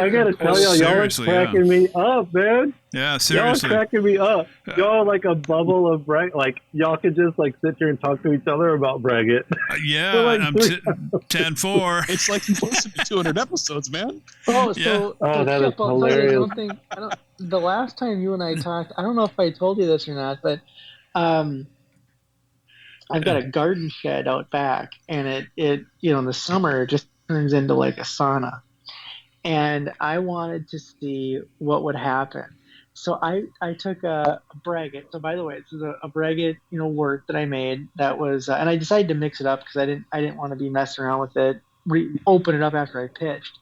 I gotta tell y'all are cracking me up, man. Yeah, seriously. Y'all are cracking me up. Y'all are like a bubble of Braggot. Like, y'all could just like sit here and talk to each other about Braggot. Yeah, like, I'm 10-4. It's like you've listened to 200 episodes, man. Oh, Yeah. so that is Chip, I'll tell you hilarious. one thing. The last time you and I talked, I don't know if I told you this or not, but I've got a garden shed out back, and it in the summer, it just turns into like a sauna. And I wanted to see what would happen. So I took a Braggot. So, by the way, this is a Braggot, wort that I made, that was, and I decided to mix it up because I didn't want to be messing around with it. Open it up after I pitched.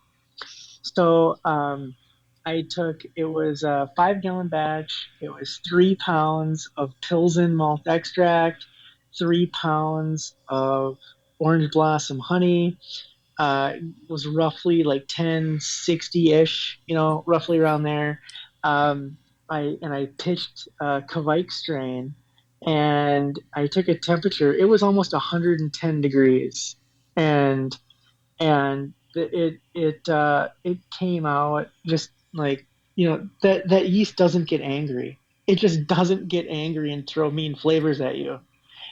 So it was a 5-gallon batch. It was 3 pounds of Pilsen malt extract, 3 pounds of orange blossom honey. It was roughly like 1060-ish, roughly around there. I pitched a Kvike strain, and I took a temperature. It was almost 110 degrees, and it came out just like, that yeast doesn't get angry. It just doesn't get angry and throw mean flavors at you.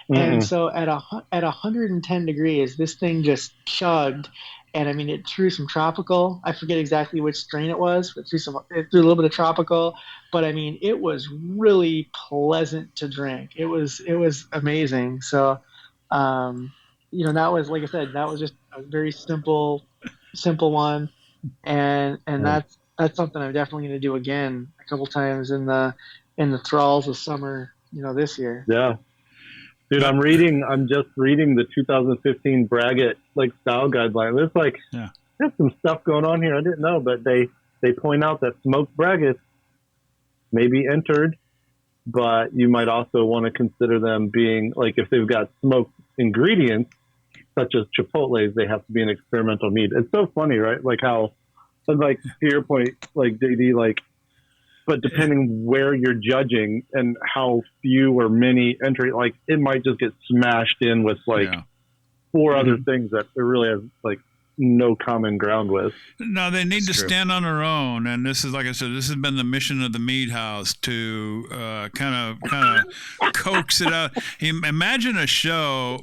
And so at 110 degrees, this thing just chugged, and I mean, it threw some tropical. I forget exactly which strain it was. It threw a little bit of tropical, but I mean, it was really pleasant to drink. It was amazing. So, that was, like I said, that was just a very simple one, and that's something I'm definitely going to do again a couple times in the thralls of summer, this year. Yeah. Dude, I'm just reading the 2015 Braggot like style guideline. There's some stuff going on here I didn't know, but they point out that smoked Braggots may be entered, but you might also want to consider them being, like, if they've got smoked ingredients, such as Chipotle's, they have to be an experimental mead. It's so funny, right? Like how, like to your point, like JD, like, but depending where you're judging and how few or many entry, like it might just get smashed in with like four other things that it really has like no common ground with. No, they need to stand on their own, and this is, like I said, this has been the mission of the Mead House to kind of coax it out. Imagine a show,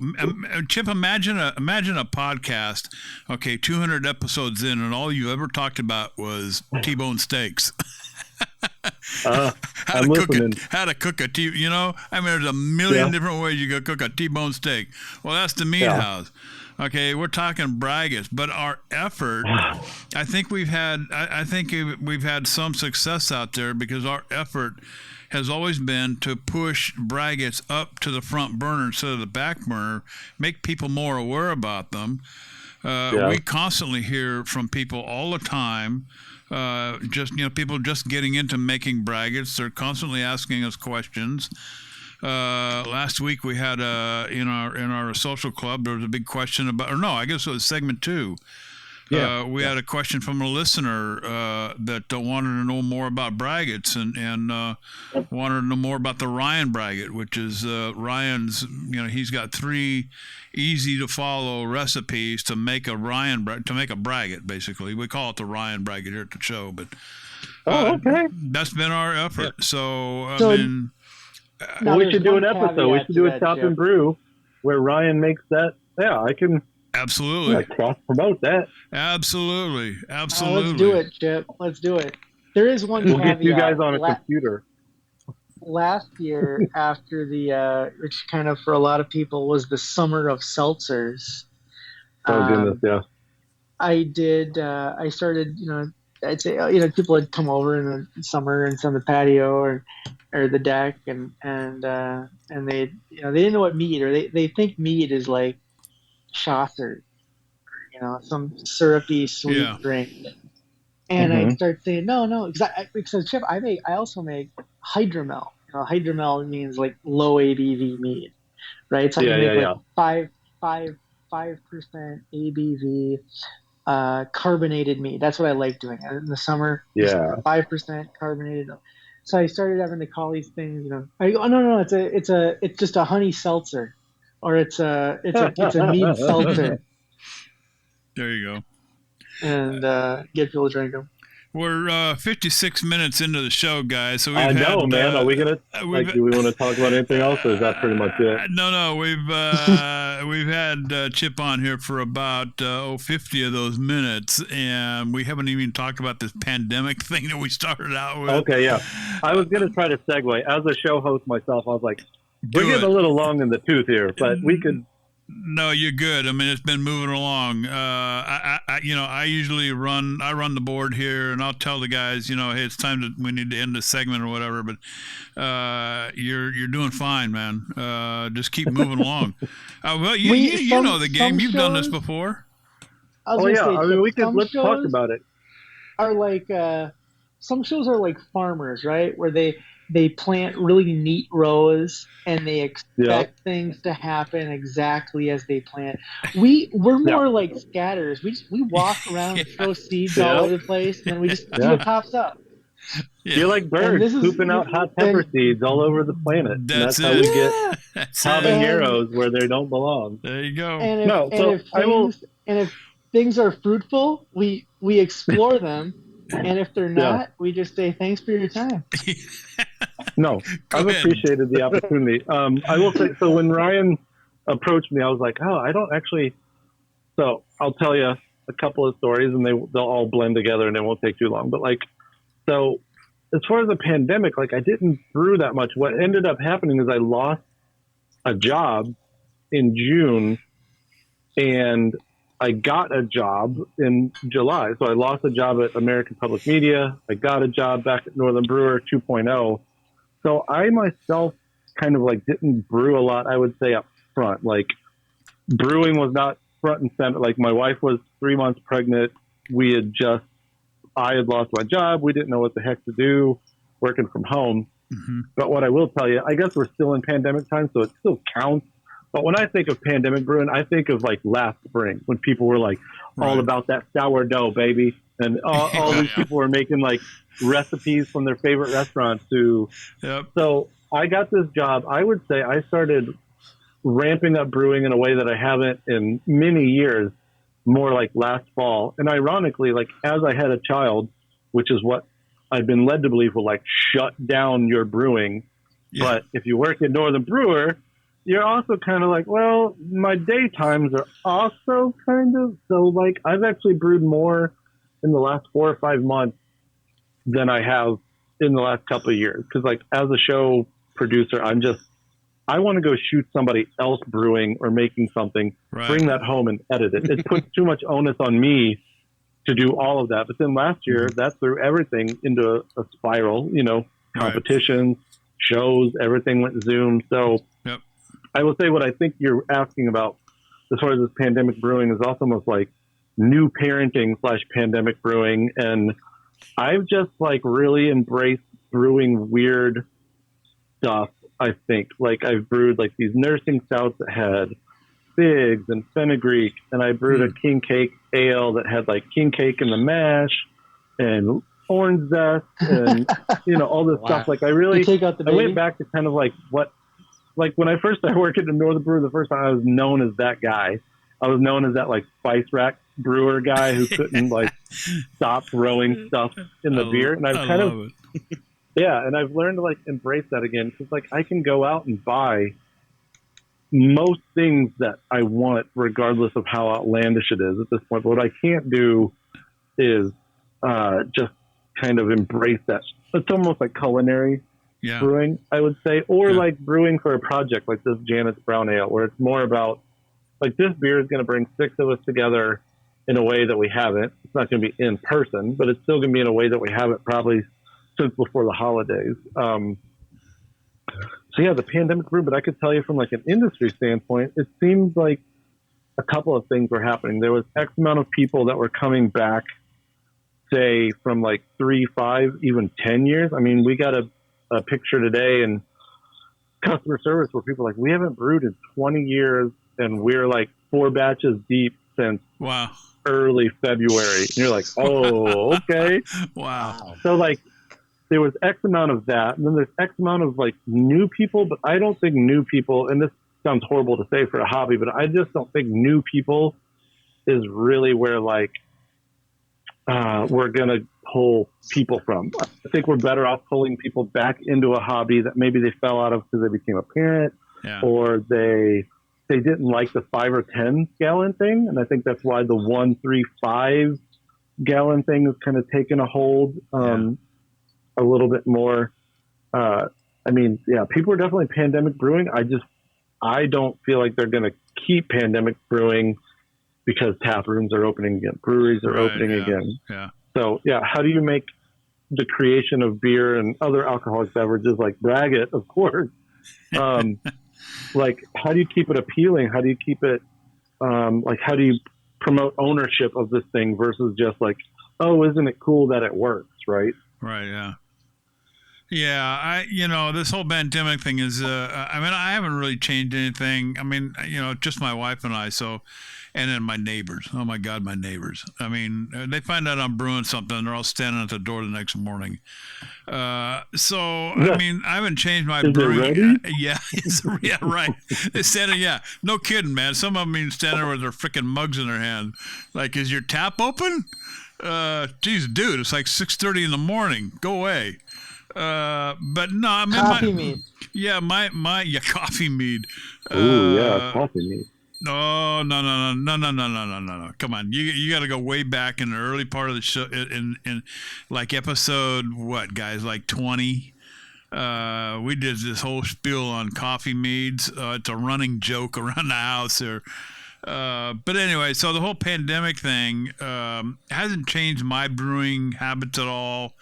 Chip. Imagine a podcast. Okay, 200 episodes in, and all you ever talked about was T-bone steaks. How to cook a T. You know, I mean, there's a million different ways you could cook a T-bone steak. Well, that's the Mead House. Okay, we're talking braggots, but our effort, I think we've had some success out there because our effort has always been to push braggots up to the front burner instead of the back burner, make people more aware about them. We constantly hear from people all the time. People just getting into making braggots. They're constantly asking us questions. Last week we had in our social club, there was a big question about, or no, I guess it was segment 2. We had a question from a listener that wanted to know more about braggots and wanted to know more about the Ryan braggot, which is Ryan's. He's got 3 easy to follow recipes to make a braggot. Basically, we call it the Ryan braggot here at the show, but that's been our effort. Well, we should do an episode. We should do a Stop and Brew where Ryan makes that. Yeah, I can absolutely cross promote that. Absolutely. Let's do it, Chip. Let's do it. There is one We'll caveat. get you guys on a computer. Last year, after the which kind of for a lot of people was the summer of seltzers. Oh goodness, yeah. I did. I started. I'd say people would come over in the summer and sit on the patio or the deck and they they didn't know what mead, or they think mead is like Chaucer, some syrupy sweet drink. And I start saying no, because Chip, I also make hydromel. Hydromel means like low ABV mead, right? So I make like 5% ABV carbonated mead. That's what I like doing in the summer. 5% carbonated. So I started having to call these things, no, it's just a honey seltzer, or it's a mead seltzer. There you go. And get people to drink them. We're 56 minutes into the show, guys. So man. Are we gonna do we want to talk about anything else, or is that pretty much it? No. We've had Chip on here for about 50 of those minutes, and we haven't even talked about this pandemic thing that we started out with. Okay, yeah. I was gonna try to segue as a show host myself. I was like, we're getting a little long in the tooth here, but we could. No, you're good. I mean, it's been moving along. I usually run the board here, and I'll tell the guys, hey, it's time we need to end this segment or whatever. But you're doing fine, man. Just keep moving along. Well, you know the game. You've done this before. Let's talk about it. Are like some shows are like farmers, right? Where they plant really neat rows and they expect things to happen exactly as they plant. We're more like scatters. We walk around and throw seeds all over the place, and then we just see what pops up. You're like birds pooping out hot pepper seeds all over the planet. That's how we get habaneros where they don't belong. There you go. And if things are fruitful, we explore them. And if they're not, we just say thanks for your time. No, I've appreciated the opportunity. I will say, so when Ryan approached me, I was like, I don't actually. So I'll tell you a couple of stories, and they'll all blend together, and it won't take too long. But so as far as the pandemic, I didn't brew that much. What ended up happening is I lost a job in June, and I got a job in July. So I lost a job at American Public Media. I got a job back at Northern Brewer 2.0. So I myself kind of didn't brew a lot, I would say, up front. Brewing was not front and center. My wife was 3 months pregnant. I had lost my job. We didn't know what the heck to do working from home. Mm-hmm. But what I will tell you, I guess we're still in pandemic time, so it still counts But when I think of pandemic brewing, I think of like last spring when people were like all Right. about that sourdough, baby. And all these people were making like recipes from their favorite restaurants to. Yep. So I got this job. I would say I started ramping up brewing in a way that I haven't in many years, more like last fall. And ironically, like as I had a child, which is what I've been led to believe will like shut down your brewing. Yeah. But if you work at Northern Brewer, you're also kind of like, well, my daytimes are also kind of. So like I've actually brewed more in the last 4 or 5 months than I have in the last couple of years. Cause like as a show producer, I want to go shoot somebody else brewing or making something, Right. bring that home and edit it. It puts too much onus on me to do all of that. But then last year, that threw everything into a spiral, Right. competitions, shows, everything went Zoom. So Yep. I will say what I think you're asking about as far as this pandemic brewing is also almost like new parenting / pandemic brewing. And I've just like really embraced brewing weird stuff. I think like I've brewed like these nursing stouts that had figs and fenugreek, and I brewed a king cake ale that had like king cake in the mash and orange zest and all this stuff. Like I really You take out the I went baby. back to kind of like what, like when I first started working at Northern Brewer the first time, I was known as that guy. I was known as that like spice rack brewer guy who couldn't like stop throwing stuff in the beer. And I've kind of, love it. yeah, and I've learned to like embrace that again. Cause like I can go out and buy most things that I want, regardless of how outlandish it is at this point. But what I can't do is just kind of embrace that. It's almost like culinary Yeah. brewing, I would say, or Yeah. like brewing for a project like this Janet's Brown Ale, where it's more about like this beer is going to bring 6 of us together in a way that we haven't. It's not going to be in person, but it's still going to be in a way that we haven't probably since before the holidays. So yeah, the pandemic brew, but I could tell you from like an industry standpoint, it seems like a couple of things were happening. There was X amount of people that were coming back, say from like 3, 5, even 10 years. I mean, we got a picture today in customer service where people are like, we haven't brewed in 20 years and we're like 4 batches deep since Wow. early February. And you're like, oh, okay. Wow. So like there was X amount of that. And then there's X amount of like new people, but I don't think new people, and this sounds horrible to say for a hobby, but I just don't think new people is really where like we're going to pull people from. I think we're better off pulling people back into a hobby that maybe they fell out of because they became a parent Yeah. or they didn't like the 5 or 10 gallon thing. And I think that's why the 1, 3, 5 gallon thing is kind of taken a hold a little bit more. I mean, yeah, people are definitely pandemic brewing. I don't feel like they're going to keep pandemic brewing because tap rooms are opening again, breweries are Right, opening yeah. again. Yeah. So yeah, how do you make the creation of beer and other alcoholic beverages like braggot, of course, like how do you keep it appealing? How do you keep it like how do you promote ownership of this thing versus just like, oh, isn't it cool that it works, right? Right. Yeah. Yeah. This whole pandemic thing is, I mean, I haven't really changed anything. I mean, just my wife and I, and then my neighbors. Oh my God, my neighbors. I mean, they find out I'm brewing something and they're all standing at the door the next morning. I mean, I haven't changed my Is it brewing. ready? Yeah. Yeah. Right. They're standing. Yeah. No kidding, man. Some of them even standing there with their freaking mugs in their hand. Like, is your tap open? Geez, dude, it's like 6:30 in the morning. Go away. But no, I mean, Coffee mead. Yeah, my coffee mead. Ooh, yeah, coffee meat. No. Come on, you got to go way back in the early part of the show, in like episode what, guys, like 20. We did this whole spiel on coffee meads. It's a running joke around the house here. But anyway, so the whole pandemic thing hasn't changed my brewing habits at all.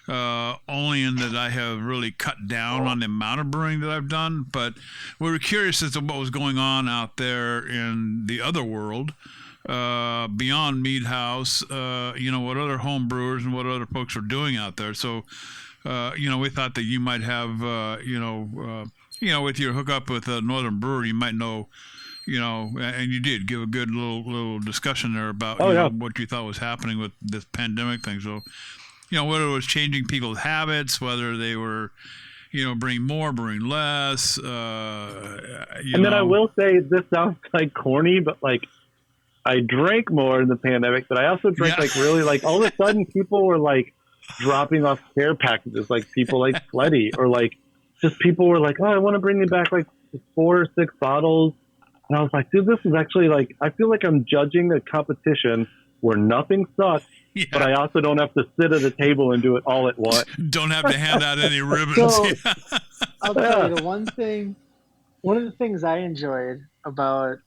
Only in that I have really cut down on the amount of brewing that I've done. But we were curious as to what was going on out there in the other world. beyond Mead House, what other home brewers and what other folks are doing out there. So, we thought that you might have, with your hookup with Northern Brewer, you might know, and you did give a good little discussion there about what you thought was happening with this pandemic thing. So, whether it was changing people's habits, whether they were, brewing more, brewing less. And then I will say, this sounds like corny, but like I drank more in the pandemic, but I also drank all of a sudden people were like dropping off care packages, like people like Sleddy, or like just people were like, oh, I want to bring you back like 4 or 6 bottles. And I was like, dude, this is actually like, I feel like I'm judging a competition where nothing sucks, but I also don't have to sit at a table and do it all at once. Don't have to hand out any ribbons. So, I'll tell you one of the things I enjoyed about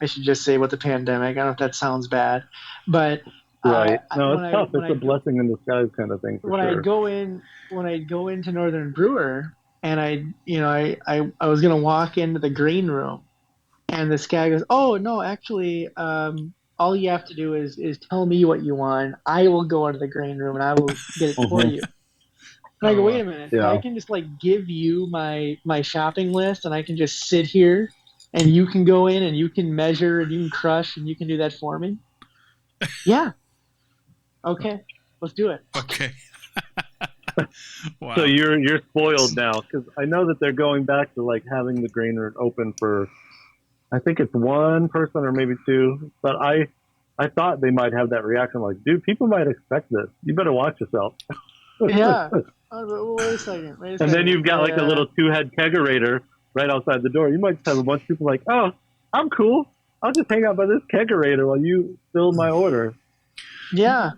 I should just say, with the pandemic. I don't know if that sounds bad, but right. No, it's tough. It's a blessing in disguise kind of thing. When I go into Northern Brewer, and I was gonna walk into the green room, and this guy goes, "Oh no, actually, all you have to do is tell me what you want. I will go into the green room and I will get it for you." And I go, "Wait a minute, yeah. I can just like give you my shopping list, and I can just sit here, and you can go in and you can measure and you can crush and you can do that for me?" Yeah. Okay, let's do it. Okay. Wow. So you're spoiled now, because I know that they're going back to like having the green room open for, I think it's 1 person or maybe 2. But I thought they might have that reaction, like, dude, people might expect this. You better watch yourself. Yeah. Wait a second. And then you've got like a little 2-head kegerator right outside the door. You might just have a bunch of people like, oh, I'm cool. I'll just hang out by this kegerator while you fill my order. Yeah.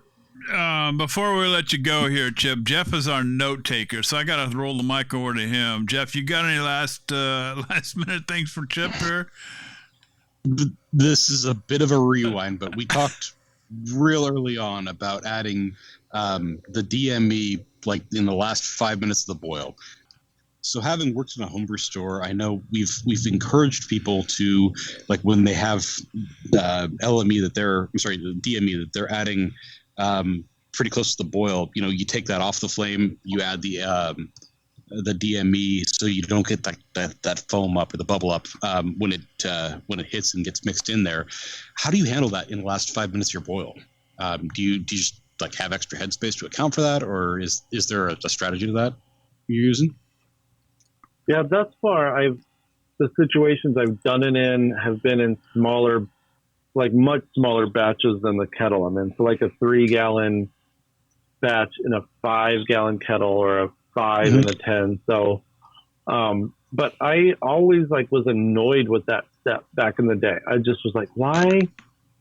Before we let you go here, Chip, Jeff is our note taker, so I got to roll the mic over to him. Jeff, you got any last minute things for Chip here? This is a bit of a rewind, but we talked real early on about adding the DME like in the last 5 minutes of the boil. So having worked in a homebrew store, I know we've encouraged people to, like, when they have the DME that they're adding pretty close to the boil, you take that off the flame, you add the DME so you don't get that foam up or the bubble up when it hits and gets mixed in there. How do you handle that in the last 5 minutes of your boil? Do you just like have extra headspace to account for that, or is there a strategy to that you're using? Yeah, thus far the situations I've done it in have been in smaller, like much smaller batches than the kettle I'm in. So like a 3-gallon batch in a 5-gallon kettle, or a 5 in a 10. So, but I always like was annoyed with that step back in the day. I just was like, why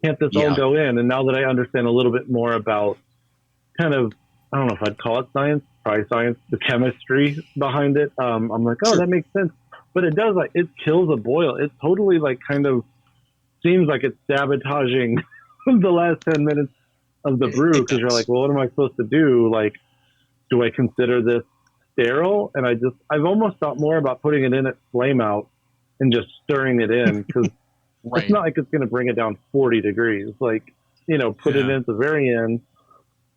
can't this all go in? And now that I understand a little bit more about kind of, I don't know if I'd call it science, probably science, the chemistry behind it. I'm like, oh, that makes sense. But it does, like, it kills a boil. It totally like kind of seems like it's sabotaging the last 10 minutes of the brew, because you're like, well, what am I supposed to do? Like, do I consider this sterile? And I've almost thought more about putting it in at flame out and just stirring it in, because it's not like it's going to bring it down 40 degrees. Like, put it in at the very end.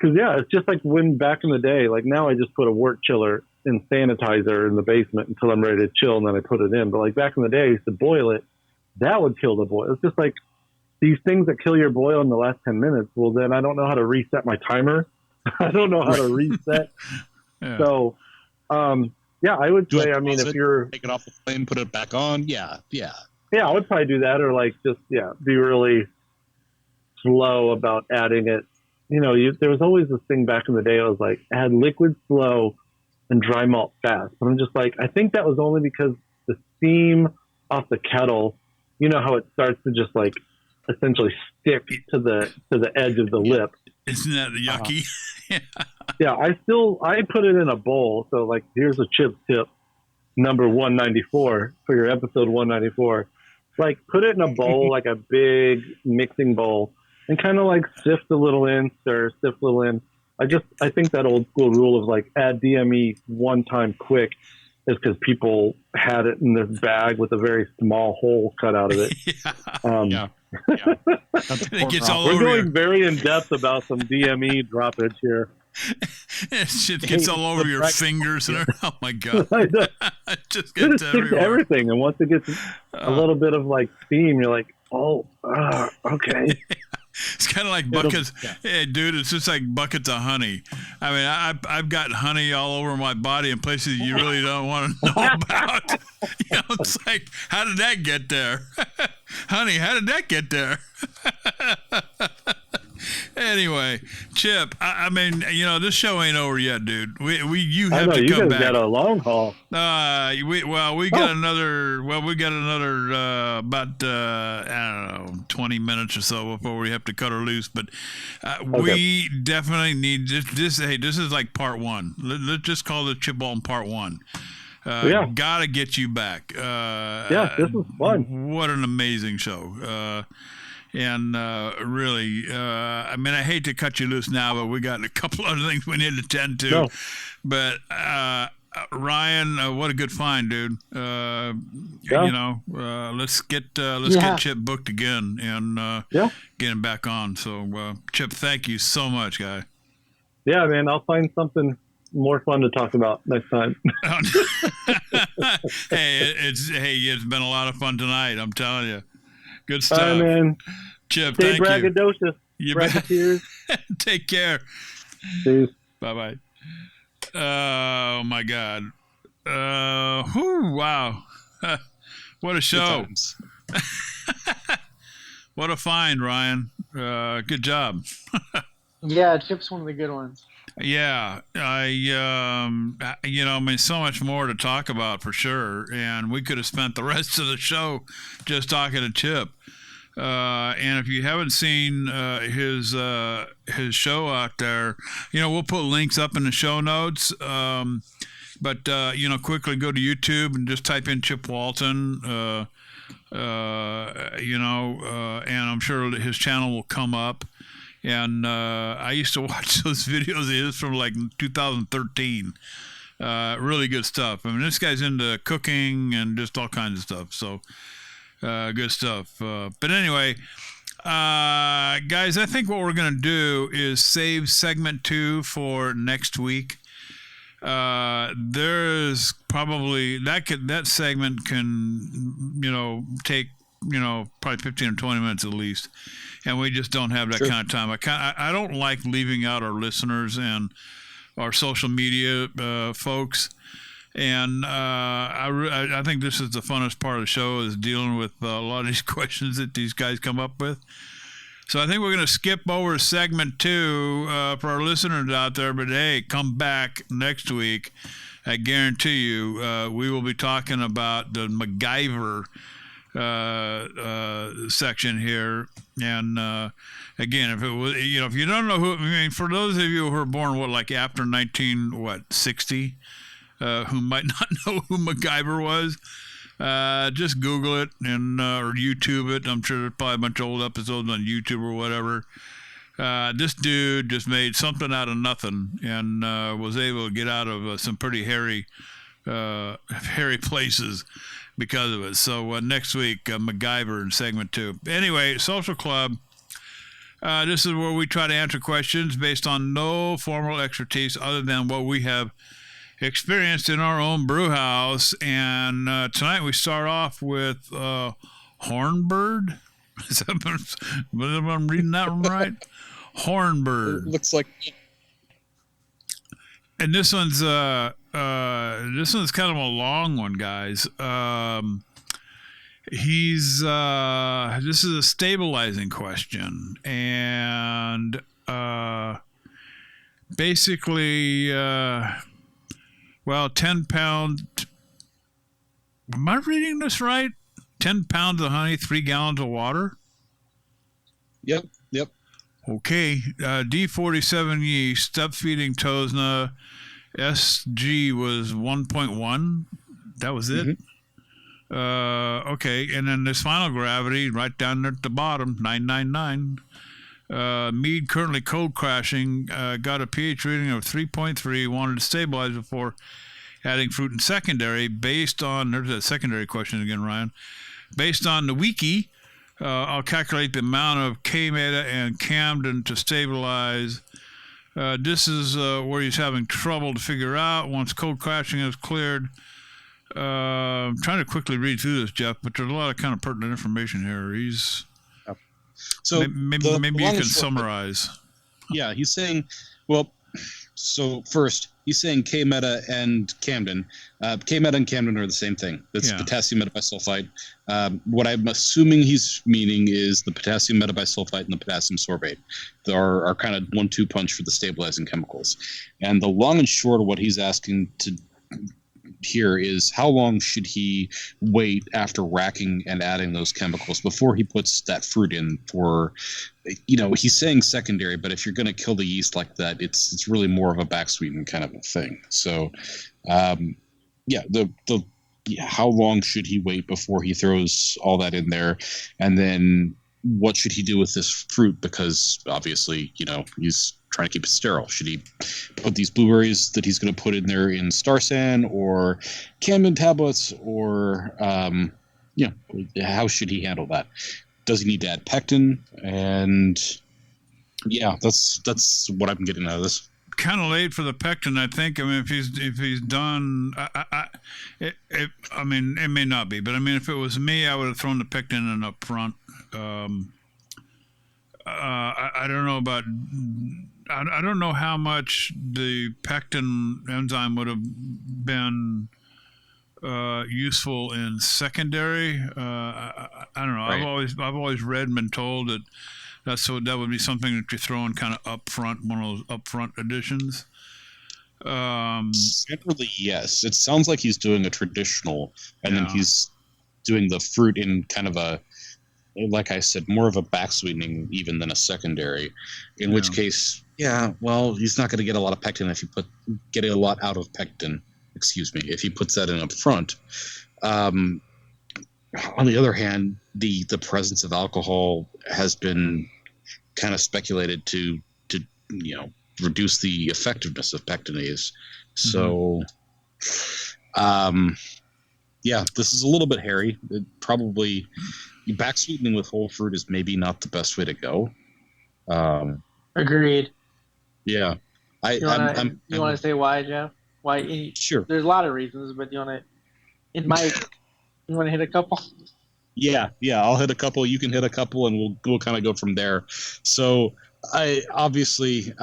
Because, it's just like when back in the day, like now I just put a wort chiller and sanitizer in the basement until I'm ready to chill, and then I put it in. But like back in the day, I used to boil it. That would kill the boil. It's just like these things that kill your boil in the last 10 minutes. Well, then I don't know how to reset my timer. I don't know how to reset. So, I would say, I mean, if you're... Take it off the flame, put it back on. Yeah, I would probably do that, or like just, be really slow about adding it. There was always this thing back in the day. I was like, add liquid slow and dry malt fast. But I'm just like, I think that was only because the steam off the kettle, how it starts to just like essentially stick to the edge of the lip. Isn't that yucky? I put it in a bowl. So like, here's a Chip tip number 194 for your episode 194. Like, put it in a bowl, like a big mixing bowl, and kind of like sift a little in, sift a little in. I think that old school rule of like add DME one time quick is because people had it in this bag with a very small hole cut out of it. Yeah. It gets all We're over going your, very in depth about some DME droppage here. shit gets all over your fingers. And oh my God. I know. It just It gets sticks to everywhere. everything, and once it gets a little bit of like steam, you're like, oh, okay. It's kind of like buckets. Hey, dude, it's just like buckets of honey. I mean, I've got honey all over my body in places you really don't want to know about. You know, it's like, how did that get there? Honey, how did that get there? Anyway, Chip, I mean, you know, this show ain't over yet, dude. You I have know to you come guys back. got a long haul. We got another. Well, we got another about I don't know, 20 minutes or so before we have to cut her loose. But we definitely need this. Hey, this is like part one. Let's just call it Chip Walton part one. Gotta get you back. Yeah, this is fun. What an amazing show. And really, I mean, I hate to cut you loose now, but we got a couple other things we need to tend to. No. But Ryan, what a good find, dude. You know, let's get Chip booked again and get him back on. So, Chip, thank you so much, guy. Yeah, man, I'll find something more fun to talk about next time. It's been a lot of fun tonight. I'm telling you. Good stuff. All right, man. Chip, Stay thank you. braggadocious. You bet. Braggateers. Take care. Peace. Bye-bye. Oh, my God. Wow. What a show. What a find, Ryan. Good job. Yeah, Chip's one of the good ones. Yeah, you know, I mean, so much more to talk about for sure, and we could have spent the rest of the show just talking to Chip. And if you haven't seen his show out there, you know, we'll put links up in the show notes. But you know, quickly go to YouTube and just type in Chip Walton. You know, and I'm sure his channel will come up. And I used to watch those videos of his from like 2013. Really good stuff. I mean, this guy's into cooking and just all kinds of stuff. So good stuff. But anyway, guys, I think what we're going to do is save segment 2 for next week. There's probably that segment can, you know, take, you know, probably 15 or 20 minutes at least. And we just don't have that kind of time. I don't like leaving out our listeners and our social media folks. And I think this is the funnest part of the show, is dealing with a lot of these questions that these guys come up with. So I think we're going to skip over segment 2 for our listeners out there. But hey, come back next week. I guarantee you we will be talking about the MacGyver section here. And again, if it was, you know, if you don't know who, I mean, for those of you who are born like after 1960, who might not know who MacGyver was, just Google it and or YouTube it. I'm sure there's probably a bunch of old episodes on YouTube or whatever. This dude just made something out of nothing and was able to get out of some pretty hairy places because of it. So next week, MacGyver in segment 2. Anyway, Social Club. This is where we try to answer questions based on no formal expertise other than what we have experienced in our own brew house. And tonight we start off with Hornbird. Is that, I'm reading that one right? Hornbird. It looks like. And this one's kind of a long one, guys. This is a stabilizing question, and basically, 10 pounds. Am I reading this right? 10 pounds of honey, 3 gallons of water. Yep. Okay, D47 yeast, step feeding Tosna, SG was 1.1. That was it. Mm-hmm. Okay, and then this final gravity right down there at the bottom, 999. Mead currently cold crashing, got a pH reading of 3.3, wanted to stabilize before adding fruit in secondary based on, there's that secondary question again, Ryan. Based on the wiki, I'll calculate the amount of K-Meta and Camden to stabilize. This is where he's having trouble to figure out once code crashing is cleared. I'm trying to quickly read through this, Jeff, but there's a lot of kind of pertinent information here. So maybe you can summarize. Yeah, he's saying, well, so first, he's saying K-Meta and Camden. K-Meta and Camden are the same thing. That's potassium metabisulfite. What I'm assuming he's meaning is the potassium metabisulfite and the potassium sorbate. They are kind of 1-2 punch for the stabilizing chemicals. And the long and short of what he's asking to here is how long should he wait after racking and adding those chemicals before he puts that fruit in for, he's saying secondary, but if you're going to kill the yeast like that, it's really more of a back sweeten kind of a thing. So, how long should he wait before he throws all that in there? And then what should he do with this fruit? Because obviously, he's trying to keep it sterile. Should he put these blueberries that he's going to put in there in Star San or Camden tablets, or how should he handle that? Does he need to add pectin? And that's what I'm getting out of this. Kind of late for the pectin, I think. I mean, if he's done, it may not be, but I mean, if it was me, I would have thrown the pectin in up front. I don't know about. I don't know how much the pectin enzyme would have been useful in secondary. I don't know. Right. I've always read and been told that that would be something that you throw in kind of up front, one of those upfront additions. Generally, yes. It sounds like he's doing a traditional, and then he's doing the fruit in kind of a, like I said, more of a back sweetening even than a secondary. In which case, he's not going to get a lot of pectin if you get a lot out of pectin. Excuse me, if he puts that in up front. On the other hand, the presence of alcohol has been kind of speculated to reduce the effectiveness of pectinase. So, this is a little bit hairy. It probably back sweetening with whole fruit is maybe not the best way to go. Agreed. Yeah, you want to say why, Jeff? Why? Sure. There's a lot of reasons, but you want to hit a couple? Yeah, I'll hit a couple. You can hit a couple, and we'll kind of go from there. So, I obviously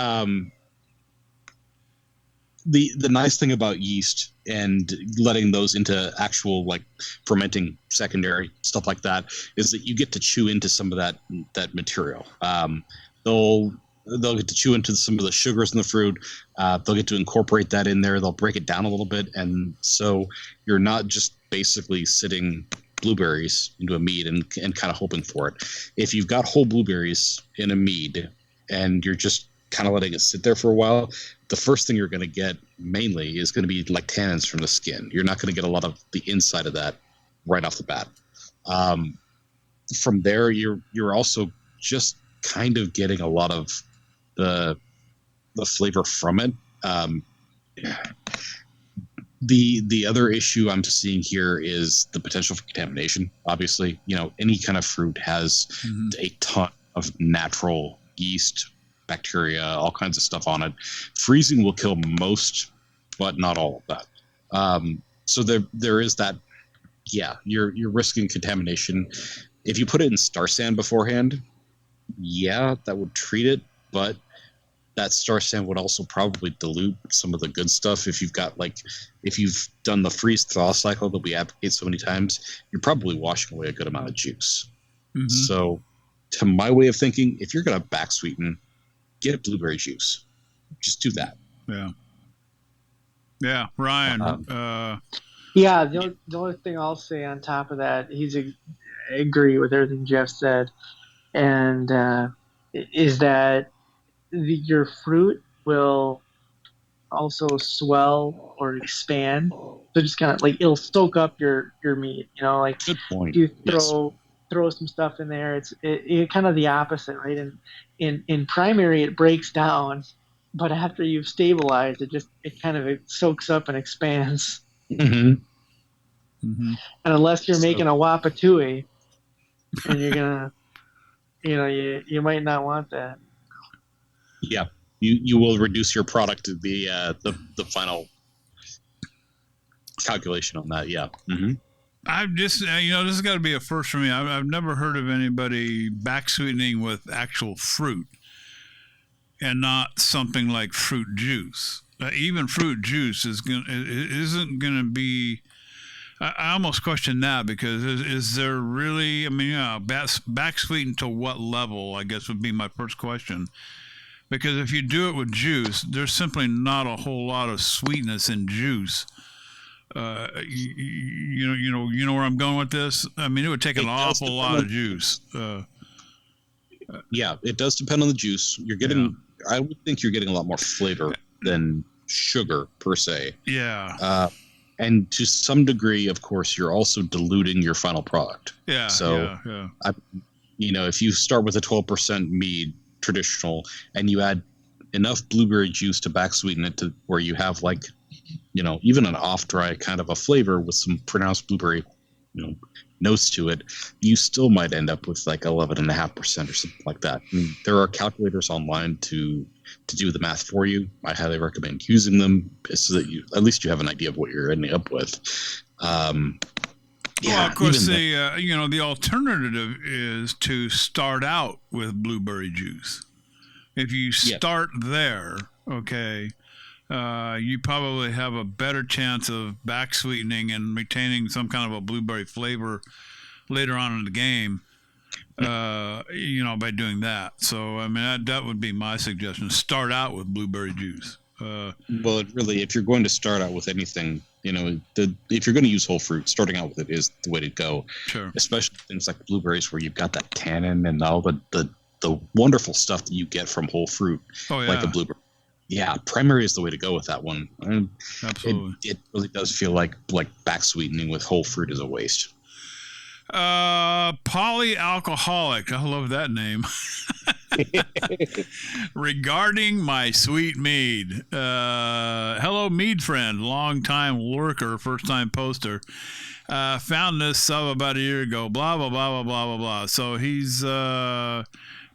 the nice thing about yeast and letting those into actual like fermenting secondary stuff like that is that you get to chew into some of that material. They'll get to chew into some of the sugars in the fruit. They'll get to incorporate that in there. They'll break it down a little bit, and so you're not just basically sitting blueberries into a mead and kind of hoping for it. If you've got whole blueberries in a mead and you're just kind of letting it sit there for a while, the first thing you're going to get mainly is going to be like tannins from the skin. You're not going to get a lot of the inside of that right off the bat. From there, you're also just kind of getting a lot of the flavor from it. The other issue I'm seeing here is the potential for contamination. Obviously, any kind of fruit has a ton of natural yeast, bacteria, all kinds of stuff on it. Freezing will kill most, but not all of that. So there is that. Yeah, you're risking contamination. If you put it in Star San beforehand, that would treat it, but that Star San would also probably dilute some of the good stuff. If you've done the freeze thaw cycle that we advocate so many times, you're probably washing away a good amount of juice. So, to my way of thinking, if you're going to back sweeten, get blueberry juice. Just do that. Yeah, Ryan. The only thing I'll say on top of that, I agree with everything Jeff said, and is that your fruit will also swell or expand. So just kind of like it'll soak up your meat. Good point. You throw some stuff in there. It's kind of the opposite, right? In primary, it breaks down but after you've stabilized, it kind of soaks up and expands. Mm-hmm. Mm-hmm. And unless you're So- making a Wapatui, and you're gonna, you might not want that. Yeah, you will reduce your product to the final calculation on that. Yeah. Mm-hmm. I've just, this has got to be a first for me. I've never heard of anybody back sweetening with actual fruit and not something like fruit juice. Even fruit juice isn't going to be. I almost question that because is there really? I mean, back sweetened to what level? I guess would be my first question. Because if you do it with juice, there's simply not a whole lot of sweetness in juice. You know where I'm going with this. I mean, it would take an awful lot of juice. Yeah, it does depend on the juice. You're getting. I would think you're getting a lot more flavor than sugar per se. Yeah. And to some degree, of course, you're also diluting your final product. Yeah. So, yeah. If you start with a 12% mead traditional and you add enough blueberry juice to back sweeten it to where you have even an off dry kind of a flavor with some pronounced blueberry, notes to it, you still might end up with like 11.5% or something like that. And there are calculators online to do the math for you. I highly recommend using them so that you have an idea of what you're ending up with. Well, of course, the alternative is to start out with blueberry juice. If you start there, okay, you probably have a better chance of back sweetening and retaining some kind of a blueberry flavor later on in the game, by doing that. So, I mean, that would be my suggestion. Start out with blueberry juice. Well, if you're going to start out with anything, if you're going to use whole fruit, starting out with it is the way to go. Sure. Especially things like blueberries where you've got that tannin and all the wonderful stuff that you get from whole fruit, like a blueberry. Yeah, primary is the way to go with that one. Absolutely. It really does feel like back sweetening with whole fruit is a waste. Polyalcoholic. I love that name. Regarding my sweet mead. Hello, mead friend, long-time lurker, first-time poster. Found this sub about a year ago. Blah, blah, blah, blah, blah, blah, blah. So he's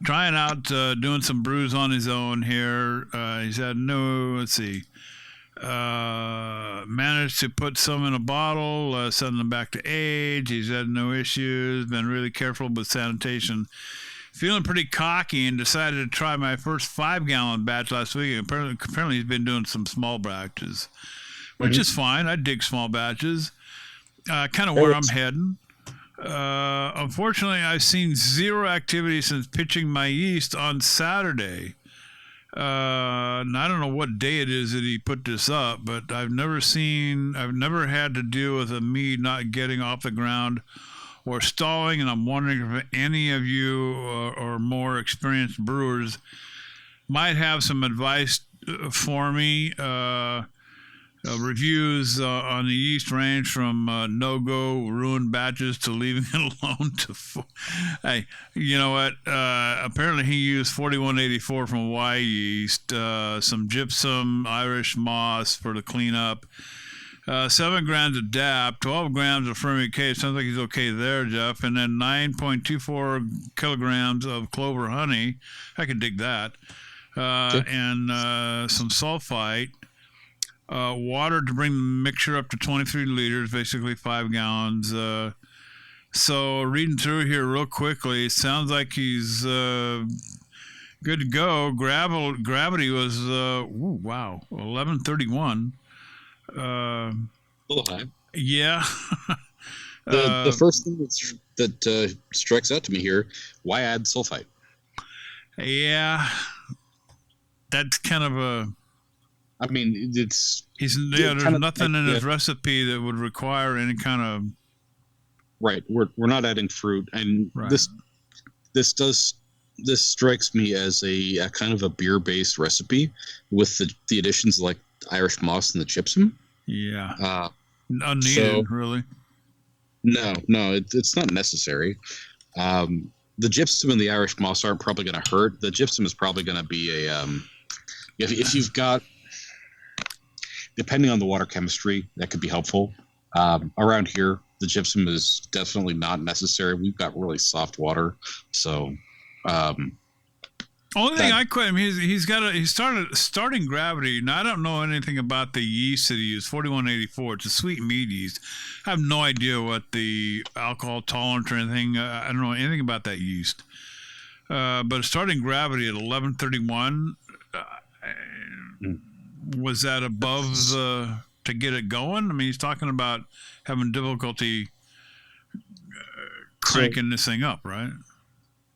trying out doing some brews on his own here. He's had managed to put some in a bottle, send them back to age. He's had no issues, been really careful with sanitation. Feeling pretty cocky and decided to try my first 5-gallon batch last week. Apparently he's been doing some small batches, which is fine. I dig small batches. Kind of where I'm heading. Unfortunately, I've seen zero activity since pitching my yeast on Saturday. And I don't know what day it is that he put this up, but I've never had to deal with a mead not getting off the ground or stalling, and I'm wondering if any of you or more experienced brewers might have some advice for me. Reviews on the yeast range from no-go, ruined batches to leaving it alone to hey, you know what? Apparently he used 4184 from Y yeast, some gypsum, Irish moss for the cleanup, 7 grams of DAP, 12 grams of Fermi K. Sounds like he's okay there, Jeff. And then 9.24 kilograms of clover honey. I could dig that. And some sulfite. Water to bring the mixture up to 23 liters, basically 5 gallons. So reading through here real quickly, it sounds like he's good to go. Gravity was 1131. A little high. Yeah. The first thing that strikes out to me here: why add sulfite? Yeah, that's kind of a. I mean, there's nothing in his recipe that would require any kind of. Right, we're not adding fruit, and this strikes me as a kind of a beer-based recipe with the additions like Irish moss and the gypsum. Yeah, unneeded, really. No, it's not necessary. The gypsum and the Irish moss aren't probably going to hurt. The gypsum is probably going to be If you've got, depending on the water chemistry, that could be helpful. Around here, the gypsum is definitely not necessary. We've got really soft water, so. Only thing I quit him. He's started starting gravity. Now I don't know anything about the yeast that he used. 4184. It's a sweet mead yeast. I have no idea what the alcohol tolerance or anything. I don't know anything about that yeast. But starting gravity at 1131. Was that above to get it going? I mean, he's talking about having difficulty cranking this thing up, right?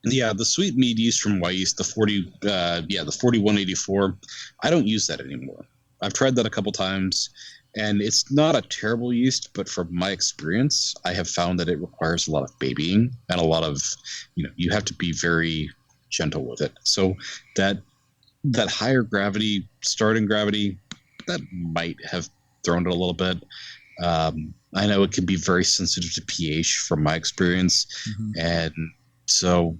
Yeah, the sweet mead yeast from Wyeast, the 4184. I don't use that anymore. I've tried that a couple times, and it's not a terrible yeast, but from my experience, I have found that it requires a lot of babying and a lot of, you have to be very gentle with it. So that higher gravity, starting gravity, that might have thrown it a little bit. I know it can be very sensitive to pH from my experience, and so.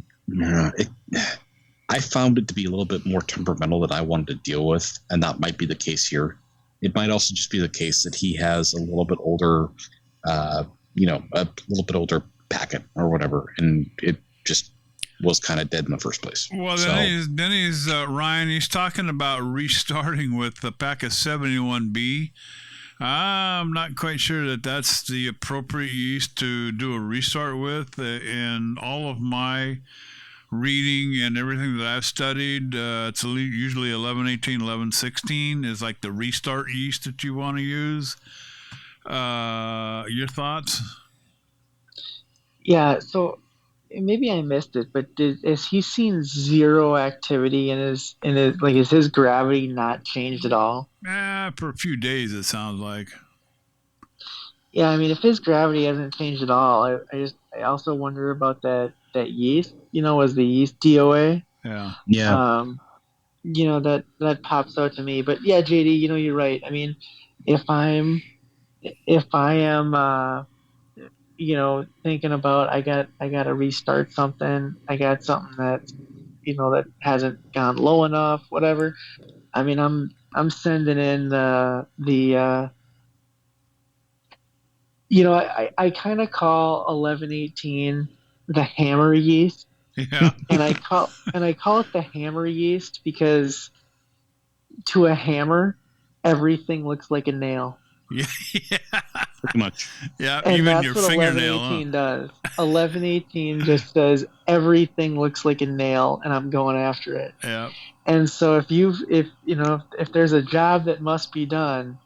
I found it to be a little bit more temperamental than I wanted to deal with, and that might be the case here. It might also just be the case that he has a little bit older, a little bit older packet or whatever, and it just was kind of dead in the first place. Well, then he's Ryan. He's talking about restarting with the packet 71B. I'm not quite sure that that's the appropriate yeast to do a restart with. In all of my reading and everything that I've studied, it's usually 1118, 1116 is like the restart yeast that you want to use. Your thoughts? Yeah, so maybe I missed it, but is he seen zero activity in his like, is his gravity not changed at all? For a few days, it sounds like. Yeah, I mean, if his gravity hasn't changed at all, I also wonder about that yeast. Was the yeast DOA? Yeah. That pops out to me. But yeah, JD, you're right. I mean, if I am thinking about I got to restart something, I got something that that hasn't gone low enough, whatever. I mean, I'm sending in I kind of call 1118 the hammer yeast. Yeah. And I call it the hammer yeast because to a hammer, everything looks like a nail. Yeah. Pretty much. Yeah, And even that's your what fingernail. 1118 does. 1118 just says everything looks like a nail, and I'm going after it. Yeah. And so if there's a job that must be done,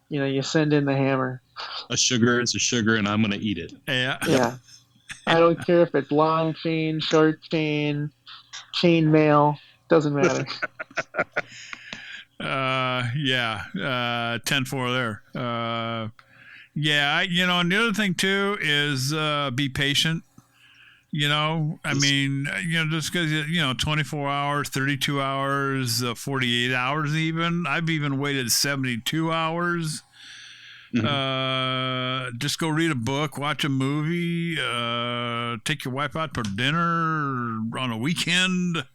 you send in the hammer. A sugar is a sugar, and I'm going to eat it. Yeah. Yeah. I don't care if it's long chain, short chain, chain mail, doesn't matter. 10-4 there. And the other thing too is be patient. Just because 24 hours, 32 hours, 48 hours, even I've even waited 72 hours. Just go read a book, watch a movie, take your wife out for dinner on a weekend.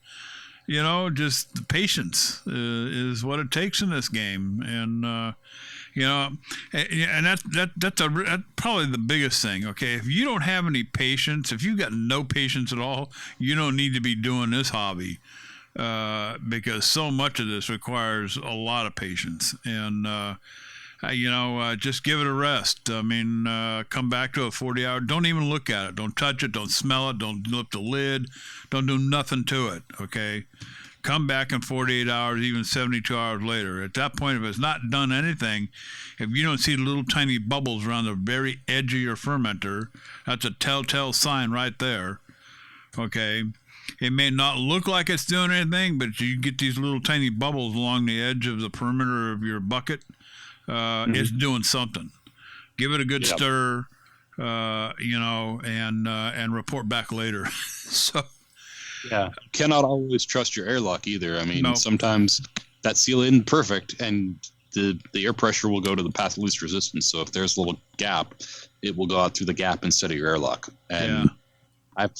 Just patience is what it takes in this game, and and that's probably the biggest thing. Okay, if you don't have any patience, if you've got no patience at all, you don't need to be doing this hobby, because so much of this requires a lot of patience, and just give it a rest. I mean, come back to a 40-hour. Don't even look at it. Don't touch it. Don't smell it. Don't lift the lid. Don't do nothing to it, okay? Come back in 48 hours, even 72 hours later. At that point, if it's not done anything, if you don't see little tiny bubbles around the very edge of your fermenter, that's a telltale sign right there, okay? It may not look like it's doing anything, but you get these little tiny bubbles along the edge of the perimeter of your bucket. It's doing something. Give it a good stir, and report back later. So, yeah, you cannot always trust your airlock either. I mean, sometimes that seal isn't perfect, and the air pressure will go to the path of least resistance. So if there's a little gap, it will go out through the gap instead of your airlock. And I've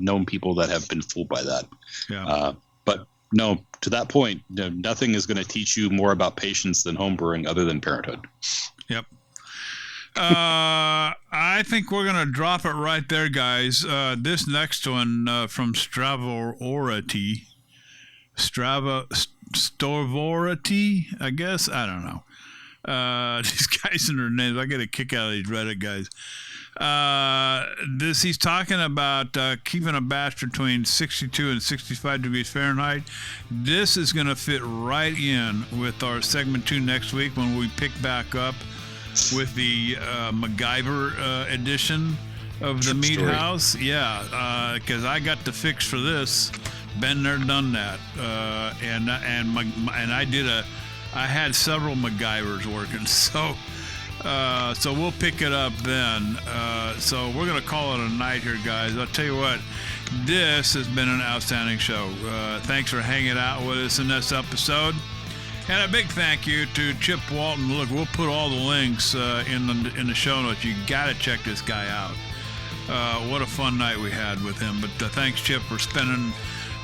known people that have been fooled by that. Yeah. But no, to that point, nothing is going to teach you more about patience than homebrewing other than parenthood. Yep. I think we're going to drop it right there, guys. This next one from Stravoraty, I guess. I don't know. These guys and their names. I get a kick out of these Reddit guys. He's talking about keeping a batch between 62 and 65 degrees Fahrenheit. This is going to fit right in with our segment 2 next week when we pick back up with the MacGyver edition of the Mead House. Yeah, because I got the fix for this. Been there, done that. And I had several MacGyvers working, so we'll pick it up then. So we're gonna call it a night here, guys. I'll tell you what, this has been an outstanding show. Thanks for hanging out with us in this episode. And a big thank you to Chip Walton. Look, we'll put all the links in the show notes. You got to check this guy out. What a fun night we had with him. But thanks, Chip, for spending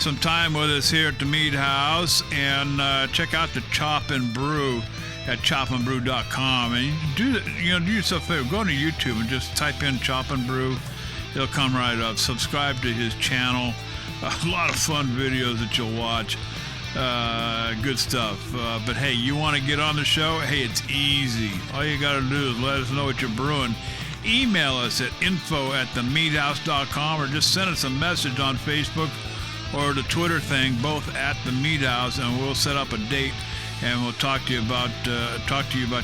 some time with us here at the Mead House. And check out the Chop and Brew at chopandbrew.com. And do yourself a favor. Go to YouTube and just type in Chop and Brew. It'll come right up. Subscribe to his channel. A lot of fun videos that you'll watch. Good stuff. But hey, you want to get on the show? Hey, it's easy. All you got to do is let us know what you're brewing. Email us at info@themeadhouse.com or just send us a message on Facebook or the Twitter thing, both at the Mead House, and we'll set up a date and we'll talk to you about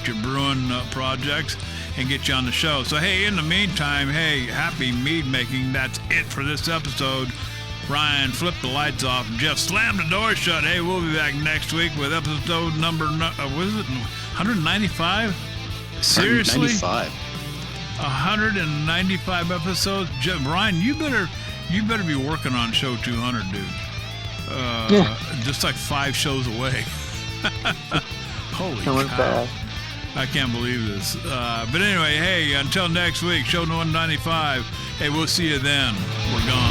your brewing projects and get you on the show. So hey, in the meantime, hey, happy mead making. That's it for this episode. Ryan flipped the lights off. Jeff slammed the door shut. Hey, we'll be back next week with episode number, what is it, 195? Seriously? 195. 195 episodes. Jeff, Ryan, you better be working on show 200, dude. Just like 5 shows away. Holy cow. I can't believe this. But anyway, hey, until next week, show 195. Hey, we'll see you then. We're gone.